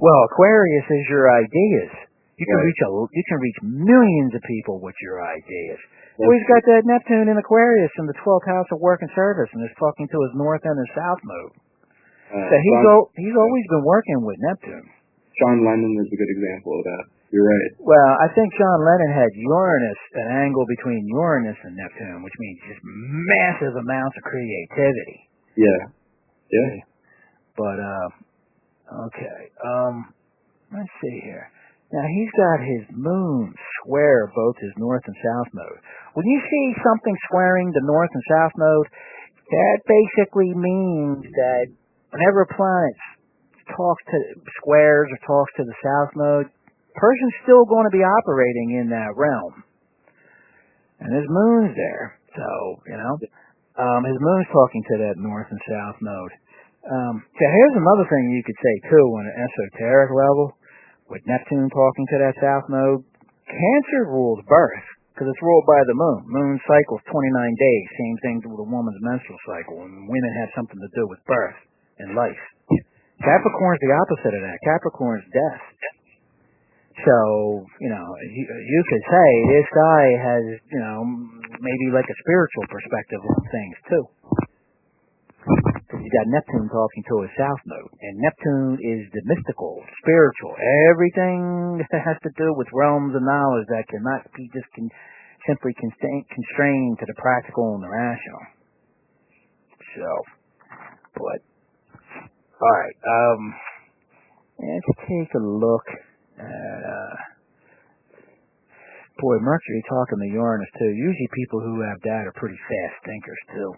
Speaker 1: Well, Aquarius is your ideas. You can reach millions of people with your ideas. Well, he's got that Neptune in Aquarius in the 12th house of work and service, and is talking to his north and his south node. So he's always been working with Neptune.
Speaker 2: John Lennon is a good example of that. You're right.
Speaker 1: Well, I think John Lennon had Uranus, an angle between Uranus and Neptune, which means just massive amounts of creativity.
Speaker 2: Yeah. Yeah.
Speaker 1: But, okay. Let's see here. Now, he's got his moon square both his north and south node. When you see something squaring the north and south node, that basically means that whenever a planet talks to squares or talks to the south node, person's still going to be operating in that realm. And his moon's there. So, his moon's talking to that north and south node. So here's another thing you could say, too, on an esoteric level, with Neptune talking to that south node. Cancer rules birth, because it's ruled by the moon. Moon cycle's 29 days, same thing with a woman's menstrual cycle, and women have something to do with birth and life. Capricorn's the opposite of that. Capricorn's death. So, you could say this guy has, maybe like a spiritual perspective on things, too. Because you got Neptune talking to his south node. And Neptune is the mystical, spiritual, everything that has to do with realms of knowledge that cannot be just simply constrained to the practical and the rational. So, but, alright, let's take a look at, boy, Mercury talking to Uranus, too. Usually people who have that are pretty fast thinkers, too.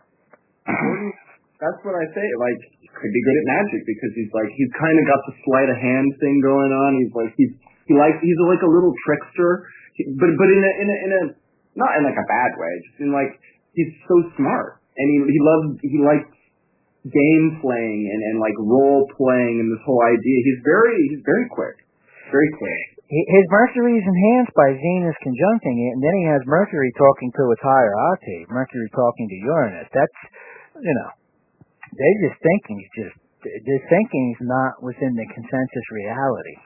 Speaker 2: That's what I say. Like, he could be good at magic because he's kind of got the sleight of hand thing going on. He's like a little trickster, but in a not in like a bad way. Just in like he's so smart, and he likes game playing and like role playing and this whole idea. He's very quick, very quick.
Speaker 1: His Mercury is enhanced by Venus conjuncting it, and then he has Mercury talking to its higher octave, Mercury talking to Uranus. That's, they're just thinking, their thinking's not within the consensus reality.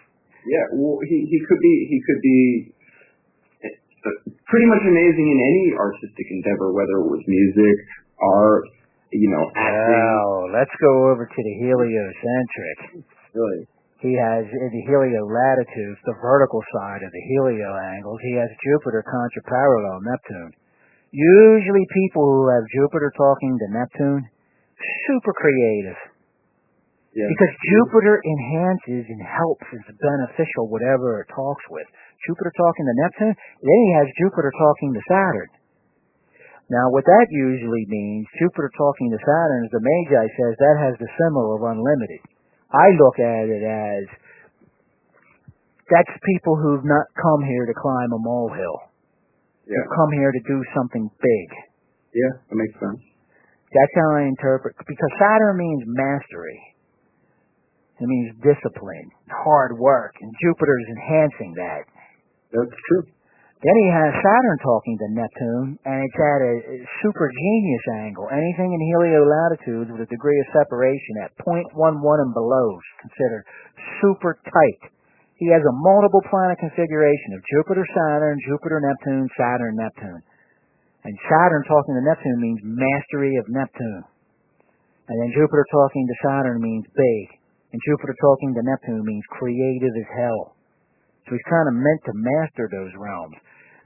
Speaker 2: Yeah, well, he could be pretty much amazing in any artistic endeavor, whether it was music, art, acting.
Speaker 1: Oh, let's go over to the heliocentric.
Speaker 2: Really?
Speaker 1: He has the helio-latitudes, the vertical side of the helio angles. He has Jupiter contra parallel Neptune. Usually people who have Jupiter talking to Neptune, super creative. Yeah. Because Jupiter enhances and helps, is beneficial, whatever it talks with. Jupiter talking to Neptune, then he has Jupiter talking to Saturn. Now, what that usually means, Jupiter talking to Saturn, as the Magi says, that has the symbol of unlimited. I look at it as that's people who've not come here to climb a molehill. Yeah. They've come here to do something big.
Speaker 2: Yeah, that makes sense.
Speaker 1: That's how I interpret, because Saturn means mastery. It means discipline, hard work, and Jupiter's enhancing that.
Speaker 2: That's true.
Speaker 1: Then he has Saturn talking to Neptune, and it's at a super genius angle. Anything in helio-latitudes with a degree of separation at 0.11 and below is considered super tight. He has a multiple planet configuration of Jupiter-Saturn, Jupiter-Neptune, Saturn-Neptune. And Saturn talking to Neptune means mastery of Neptune. And then Jupiter talking to Saturn means big. And Jupiter talking to Neptune means creative as hell. So he's kind of meant to master those realms.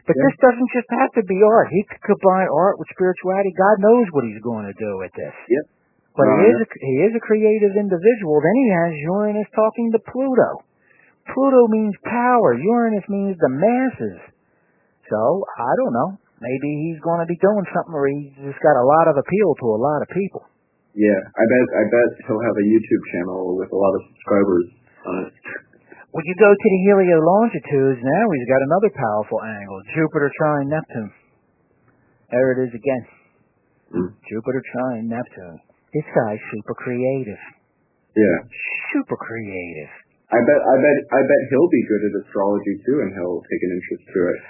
Speaker 1: But this doesn't just have to be art. He could combine art with spirituality. God knows what he's going to do with this.
Speaker 2: Yep.
Speaker 1: But he is a creative individual. Then he has Uranus talking to Pluto. Pluto means power. Uranus means the masses. So, I don't know. Maybe he's going to be doing something where he's just got a lot of appeal to a lot of people.
Speaker 2: Yeah, I bet he'll have a YouTube channel with a lot of subscribers on it.
Speaker 1: When you go to the helio-longitudes, now he's got another powerful angle. Jupiter trine Neptune. There it is again. Jupiter trine Neptune. This guy's super creative.
Speaker 2: Yeah.
Speaker 1: Super creative.
Speaker 2: I bet he'll be good at astrology too, and he'll take an interest to it.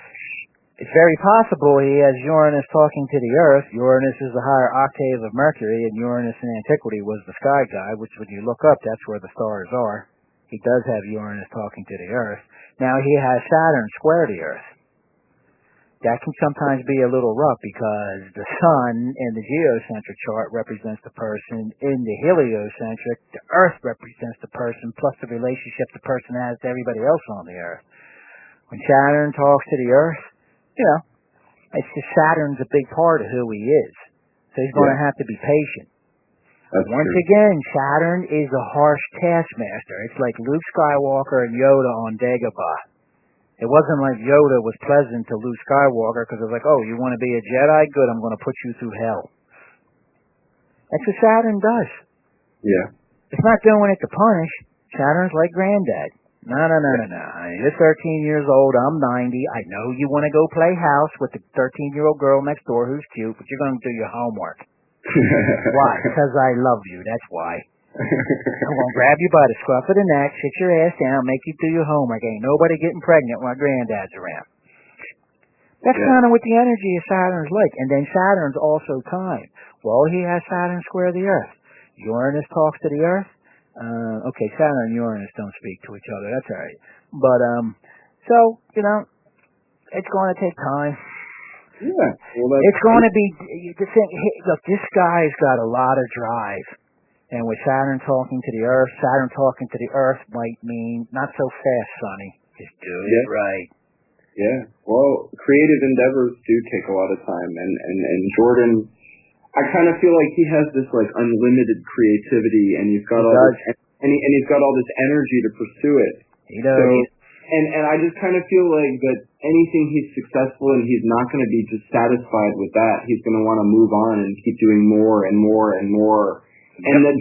Speaker 1: It's very possible he has Uranus talking to the Earth. Uranus is the higher octave of Mercury, and Uranus in antiquity was the sky god, which when you look up, that's where the stars are. He does have Uranus talking to the Earth. Now he has Saturn square the Earth. That can sometimes be a little rough because the Sun in the geocentric chart represents the person. In the heliocentric, the Earth represents the person plus the relationship the person has to everybody else on the Earth. When Saturn talks to the Earth, it's just Saturn's a big part of who he is. So he's going to have to be patient. Once again, Saturn is a harsh taskmaster. It's like Luke Skywalker and Yoda on Dagobah. It wasn't like Yoda was pleasant to Luke Skywalker because it was like, oh, you want to be a Jedi? Good, I'm going to put you through hell. That's what Saturn does.
Speaker 2: Yeah.
Speaker 1: It's not doing it to punish. Saturn's like Granddad. No. You're 13 years old. I'm 90. I know you want to go play house with the 13-year-old girl next door who's cute, but you're going to do your homework. Why? Because I love you. That's why. I'm going to grab you by the scruff of the neck, sit your ass down, make you do your homework. Ain't nobody getting pregnant while Granddad's around. That's kind of what the energy of Saturn's like. And then Saturn's also time. Well, he has Saturn square the Earth. Uranus talks to the Earth. Okay, Saturn and Uranus don't speak to each other. That's all right. But, it's going to take time.
Speaker 2: Yeah. Well,
Speaker 1: it's going to be, look, this guy's got a lot of drive. And with Saturn talking to the Earth, Saturn talking to the Earth might mean not so fast, Sonny. Just do it right.
Speaker 2: Yeah. Well, creative endeavors do take a lot of time. And Jordan, I kind of feel like he has this like unlimited creativity, and he's got he's got all this energy to pursue it.
Speaker 1: He does.
Speaker 2: And I just kind of feel like that anything he's successful in, he's not going to be just satisfied with that. He's going to want to move on and keep doing more and more and more. And that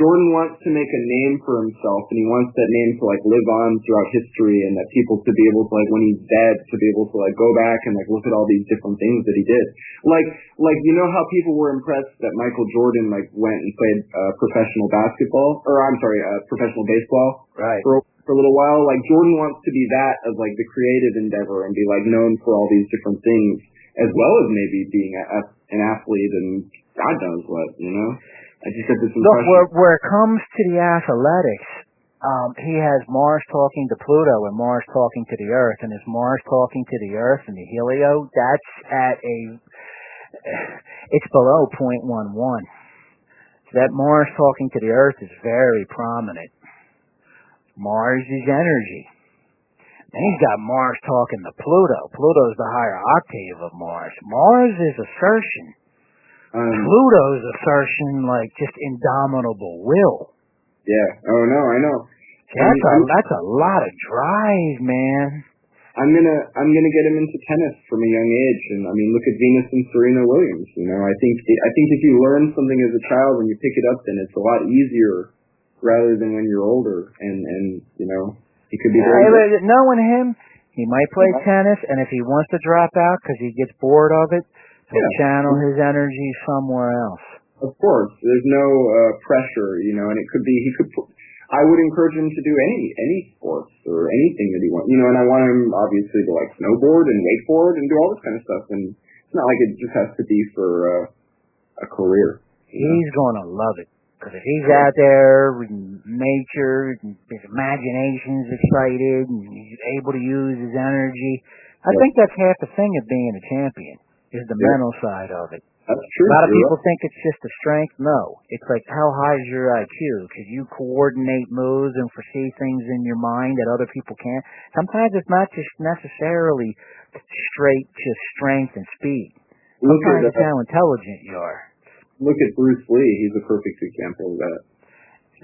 Speaker 2: Jordan wants to make a name for himself, and he wants that name to like live on throughout history, and that people to be able to like when he's dead to be able to like go back and like look at all these different things that he did. Like you know how people were impressed that Michael Jordan like went and played professional basketball, or I'm sorry, professional baseball,
Speaker 1: right?
Speaker 2: For a little while. Like Jordan wants to be that as like the creative endeavor and be like known for all these different things, as well as maybe being an athlete and God knows what, you know. I just had this impression.
Speaker 1: Look, where it comes to the athletics, he has Mars talking to Pluto and Mars talking to the Earth, and is Mars talking to the Earth and the helio? That's it's below 0.11. So that Mars talking to the Earth is very prominent. Mars is energy. Then he's got Mars talking to Pluto. Pluto's the higher octave of Mars. Mars is assertion. Pluto's assertion, like just indomitable will.
Speaker 2: Yeah. Oh no, I know.
Speaker 1: That's a lot of drive, man.
Speaker 2: I'm gonna get him into tennis from a young age, and I mean, look at Venus and Serena Williams. You know, I think if you learn something as a child and you pick it up, then it's a lot easier rather than when you're older. And you know, he could be very.
Speaker 1: Knowing him, he might play tennis, and if he wants to drop out because he gets bored of it. He'll channel his energy somewhere else.
Speaker 2: Of course, there's no pressure, you know, and it could be I would encourage him to do any sports or anything that he wants, you know, and I want him obviously to like snowboard and wakeboard and do all this kind of stuff, and it's not like it just has to be for a career.
Speaker 1: He's going to love it because if he's out there in nature, and his imagination's excited, and he's able to use his energy, I think that's half the thing of being a champion. Is the mental side of it.
Speaker 2: That's true.
Speaker 1: A lot of people think it's just the strength. No. It's like, how high is your IQ? Because you coordinate moves and foresee things in your mind that other people can't. Sometimes it's not just necessarily straight to strength and speed. Sometimes it's how intelligent you are.
Speaker 2: Look at Bruce Lee. He's a perfect example of that.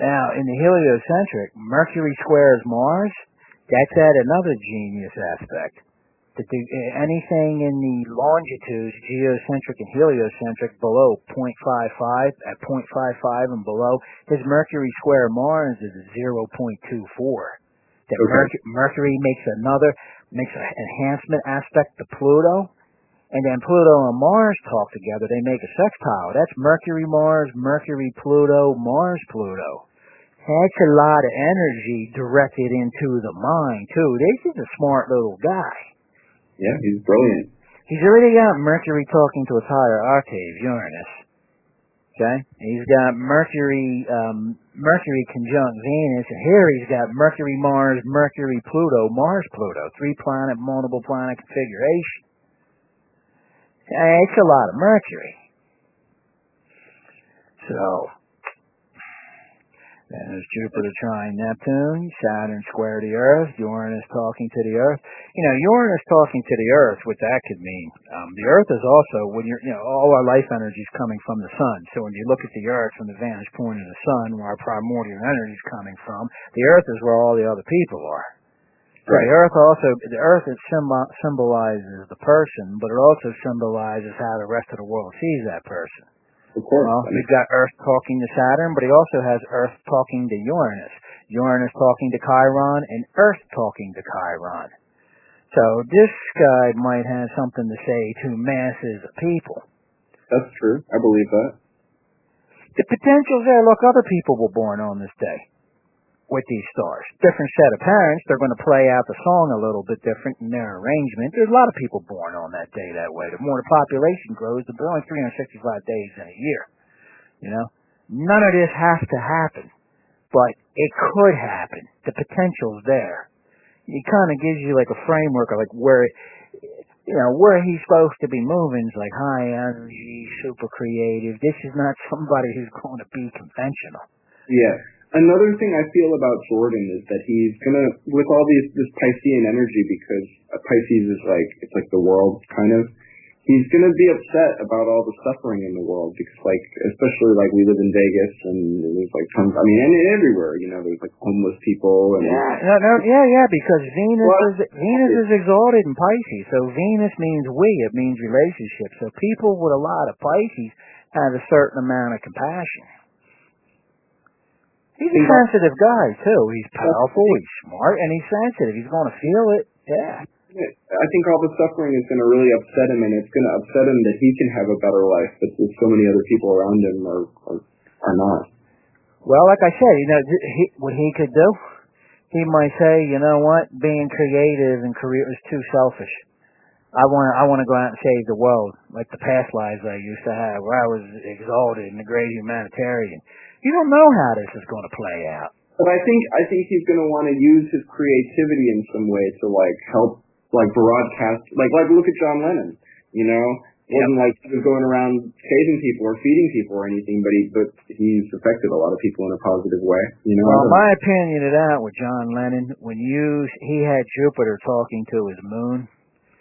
Speaker 1: Now, in the heliocentric, Mercury squares Mars. That's at another genius aspect. Anything in the longitudes, geocentric and heliocentric, below 0.55, at 0.55 and below, his Mercury square Mars is 0.24. That Mercury makes an enhancement aspect to Pluto, and then Pluto and Mars talk together. They make a sextile. That's Mercury Mars, Mercury Pluto, Mars Pluto. That's a lot of energy directed into the mind too. This is a smart little guy.
Speaker 2: Yeah, he's brilliant.
Speaker 1: He's already got Mercury talking to its higher octave, Uranus. Okay? He's got Mercury conjunct Venus, and here he's got Mercury, Mars, Mercury, Pluto, Mars, Pluto. 3-planet, multiple planet configuration. It's a lot of Mercury. So, then there's Jupiter trine Neptune, Saturn square the Earth, Uranus talking to the Earth. You know, Uranus talking to the Earth, what that could mean. The Earth is also, when all our life energy is coming from the Sun. So when you look at the Earth from the vantage point of the Sun, where our primordial energy is coming from, the Earth is where all the other people are. So right. The Earth it symbolizes the person, but it also symbolizes how the rest of the world sees that person.
Speaker 2: Of course.
Speaker 1: Well, he's got Earth talking to Saturn, but he also has Earth talking to Uranus. Uranus talking to Chiron, and Earth talking to Chiron. So this guy might have something to say to masses of people.
Speaker 2: That's true. I believe that.
Speaker 1: The potential's there. Look, other people were born on this day with these stars. Different set of parents. They're going to play out the song a little bit different in their arrangement. There's a lot of people born on that day that way. The more the population grows, there's only 365 days in a year. You know? None of this has to happen, but it could happen. The potential's there. It kind of gives you like a framework of like where he's supposed to be moving is like high energy, super creative. This is not somebody who's going to be conventional.
Speaker 2: Yeah. Another thing I feel about Jordan is that he's gonna, with all this Piscean energy, because Pisces is it's like the world kind of. he's going to be upset about all the suffering in the world because, like, especially like we live in Vegas and there's like tons. I mean, and everywhere, you know, there's like homeless people and
Speaker 1: because Venus is exalted in Pisces, so Venus means it means relationships. So people with a lot of Pisces have a certain amount of compassion. He's a sensitive guy too. He's powerful, he's smart, and he's sensitive. He's going to feel it. Yeah.
Speaker 2: I think all the suffering is going to really upset him, and it's going to upset him that he can have a better life, but so many other people around him are not.
Speaker 1: Well, like I said, you know, what he could do, he might say, you know what, being creative and career is too selfish. I want to go out and save the world, like the past lives I used to have, where I was exalted and a great humanitarian. You don't know how this is going to play out.
Speaker 2: But I think he's going to want to use his creativity in some way to like help, like broadcast, like look at John Lennon. You know, it wasn't like he was going around saving people or feeding people or anything, but he's affected a lot of people in a positive way. You know.
Speaker 1: Well, my opinion of that with John Lennon, he had Jupiter talking to his moon.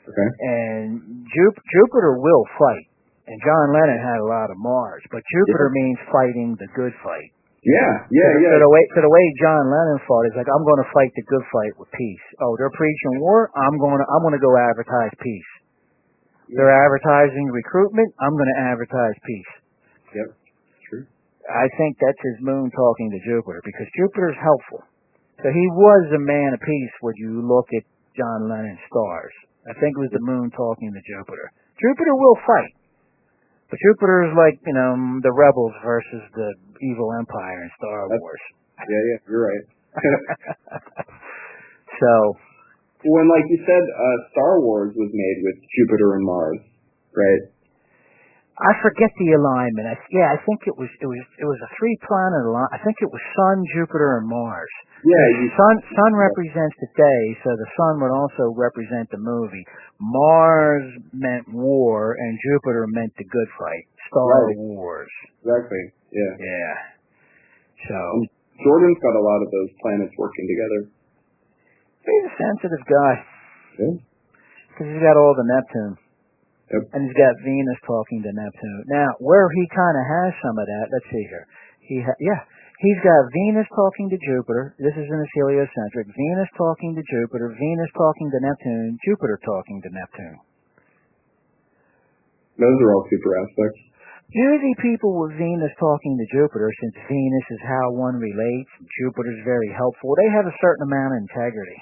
Speaker 2: Okay.
Speaker 1: And Jupiter will fight. And John Lennon had a lot of Mars, but Jupiter means fighting the good fight.
Speaker 2: Yeah.
Speaker 1: So the way John Lennon fought is like, I'm going to fight the good fight with peace. Oh, they're preaching war. I'm going to go advertise peace. Yeah. They're advertising recruitment. I'm going to advertise peace.
Speaker 2: Yep, true.
Speaker 1: I think that's his moon talking to Jupiter because Jupiter's helpful. So he was a man of peace when you look at John Lennon's stars. I think it was the moon talking to Jupiter. Jupiter will fight. But Jupiter is like, you know, the rebels versus the evil empire in Star Wars.
Speaker 2: Yeah, you're right.
Speaker 1: So,
Speaker 2: when, like you said, Star Wars was made with Jupiter and Mars, right?
Speaker 1: I forget the alignment. I think it was a 3-planet alignment. I think it was Sun, Jupiter, and Mars.
Speaker 2: Yeah,
Speaker 1: Sun represents the day, so the sun would also represent the movie. Mars meant war, and Jupiter meant the good fight. Star Wars.
Speaker 2: Exactly. Yeah.
Speaker 1: Yeah. So
Speaker 2: Jordan's got a lot of those planets working together.
Speaker 1: He's a sensitive guy.
Speaker 2: Yeah.
Speaker 1: Because he's got all the Neptune.
Speaker 2: Yep.
Speaker 1: And he's got Venus talking to Neptune. Now, where he kind of has some of that, let's see here. He's got Venus talking to Jupiter. This is in his heliocentric. Venus talking to Jupiter. Venus talking to Neptune. Jupiter talking to Neptune.
Speaker 2: Those are all super aspects.
Speaker 1: Usually people with Venus talking to Jupiter, since Venus is how one relates, Jupiter's very helpful, they have a certain amount of integrity.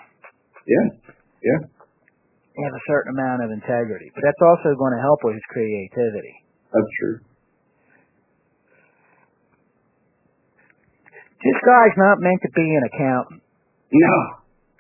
Speaker 2: Yeah.
Speaker 1: They have a certain amount of integrity. But that's also going to help with his creativity.
Speaker 2: That's true.
Speaker 1: This guy's not meant to be an accountant.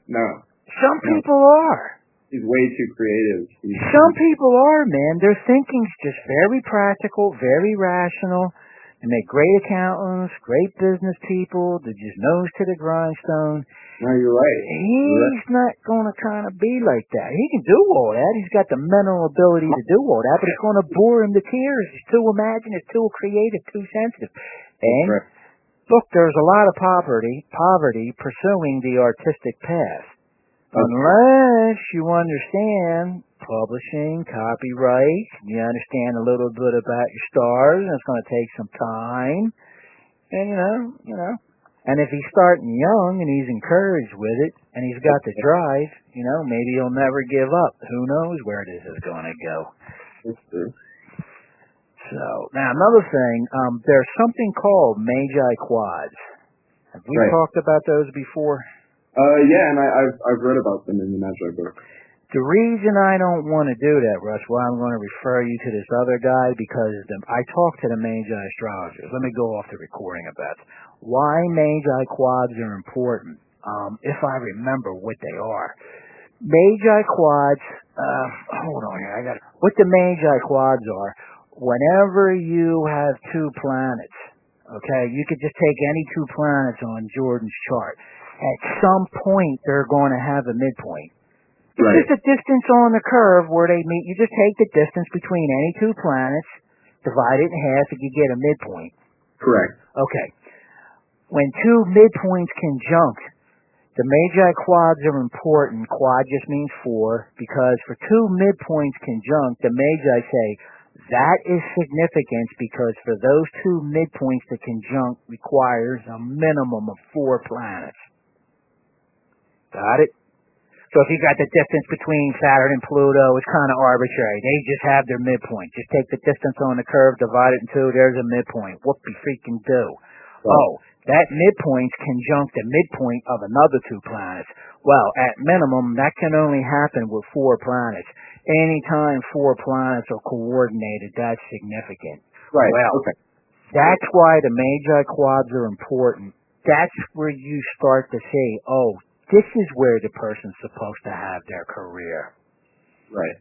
Speaker 2: No.
Speaker 1: Some people are.
Speaker 2: He's way too creative.
Speaker 1: Some people are, man. Their thinking's just very practical, very rational. They make great accountants, great business people. They're just nose to the grindstone.
Speaker 2: No, you're right.
Speaker 1: He's not going to kind of be like that. He can do all that. He's got the mental ability to do all that, but it's going to bore him to tears. He's too imaginative, too creative, too sensitive. And look, there's a lot of poverty pursuing the artistic path. Unless you understand publishing, copyright, you understand a little bit about your stars, and it's going to take some time. And, you know. And if he's starting young and he's encouraged with it, and he's got the drive, maybe he'll never give up. Who knows where this is going to go.
Speaker 2: That's true.
Speaker 1: So, now another thing, there's something called Magi quads. Have we talked about those before?
Speaker 2: Yeah, and I've read about them in the Magi book.
Speaker 1: The reason I don't want to do that, Russ, I'm going to refer you to this other guy because I talked to the Magi astrologers. Let me go off the recording about why Magi quads are important, if I remember what they are. Magi quads, hold on here, what the Magi quads are, whenever you have two planets, okay, you could just take any two planets on Jordan's chart. At some point, they're going to have a midpoint. It's just a distance on the curve where they meet. You just take the distance between any two planets, divide it in half, and you get a midpoint.
Speaker 2: Correct.
Speaker 1: Okay. When two midpoints conjunct, The Magi quads are important. Quad just means 4, because for 2 midpoints conjunct, the Magi say that is significant because for those 2 midpoints to conjunct requires a minimum of 4 planets. Got it? So if you got the distance between Saturn and Pluto, it's kind of arbitrary. They just have their midpoint. Just take the distance on the curve, divide it in 2, there's a midpoint. Whoopie freaking do. Oh, that midpoint's conjunct the midpoint of another 2 planets. Well, at minimum, that can only happen with 4 planets. Anytime 4 planets are coordinated, that's significant.
Speaker 2: Right.
Speaker 1: Well,
Speaker 2: okay.
Speaker 1: That's why the Magi quads are important. That's where you start to see, oh, this is where the person's supposed to have their career.
Speaker 2: Right.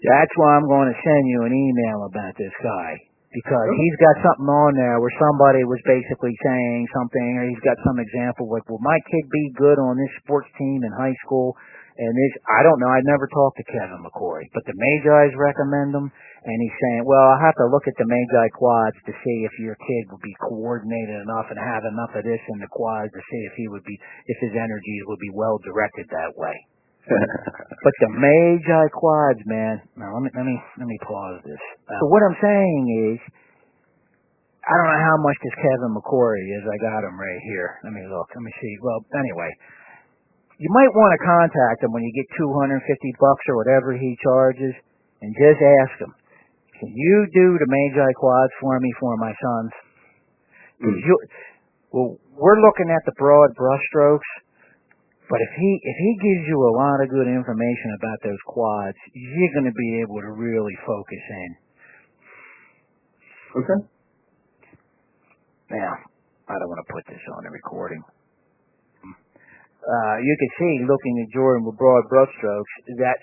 Speaker 1: That's why I'm going to send you an email about this guy. Because he's got something on there where somebody was basically saying something, or he's got some example like, will my kid be good on this sports team in high school? And this, I don't know, I never talked to Kevin McCoy, but the Magi's recommend him, and he's saying, well, I'll have to look at the Magi quads to see if your kid would be coordinated enough and have enough of this in the quads to see if he would be, if his energies would be well directed that way. But the Magi quads, man. Now let me pause this. So what I'm saying is, I don't know how much this Kevin McCoy is. I got him right here. Let me look. Let me see. Well, anyway, you might want to contact him when you get $250 or whatever he charges, and just ask him, can you do the Magi quads for me for my sons? Well, we're looking at the broad brushstrokes. But if he gives you a lot of good information about those quads, you're going to be able to really focus in.
Speaker 2: Okay.
Speaker 1: Now, I don't want to put this on the recording. You can see, looking at Jordan with broad brushstrokes, that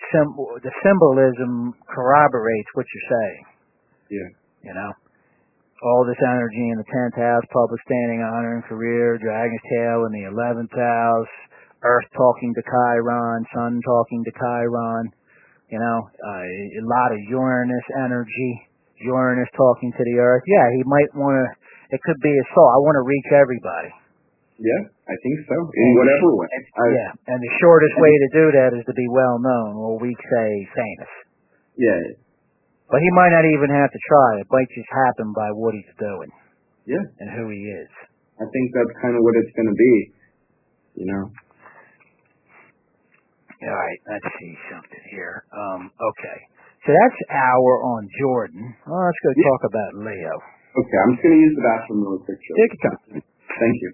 Speaker 1: the symbolism corroborates what you're saying.
Speaker 2: Yeah.
Speaker 1: You know? All this energy in the 10th house, public standing, honor and career, dragon's tail in the 11th house, Earth talking to Chiron, Sun talking to Chiron, you know, a lot of Uranus energy, Uranus talking to the Earth. Yeah, he might want to, it could be a soul. I want to reach everybody.
Speaker 2: Yeah, I think so. In whatever way.
Speaker 1: Yeah, and the shortest way to do that is to be well known, or we say famous.
Speaker 2: Yeah.
Speaker 1: But he might not even have to try. It might just happen by what he's doing.
Speaker 2: Yeah.
Speaker 1: And who he is.
Speaker 2: I think that's kind of what it's going to be, you know.
Speaker 1: All right, let's see something here. Okay. So that's our on Jordan. Well, let's go talk about Leo.
Speaker 2: Okay, I'm just going to use the bathroom really quick.
Speaker 1: Take your time.
Speaker 2: Thank you.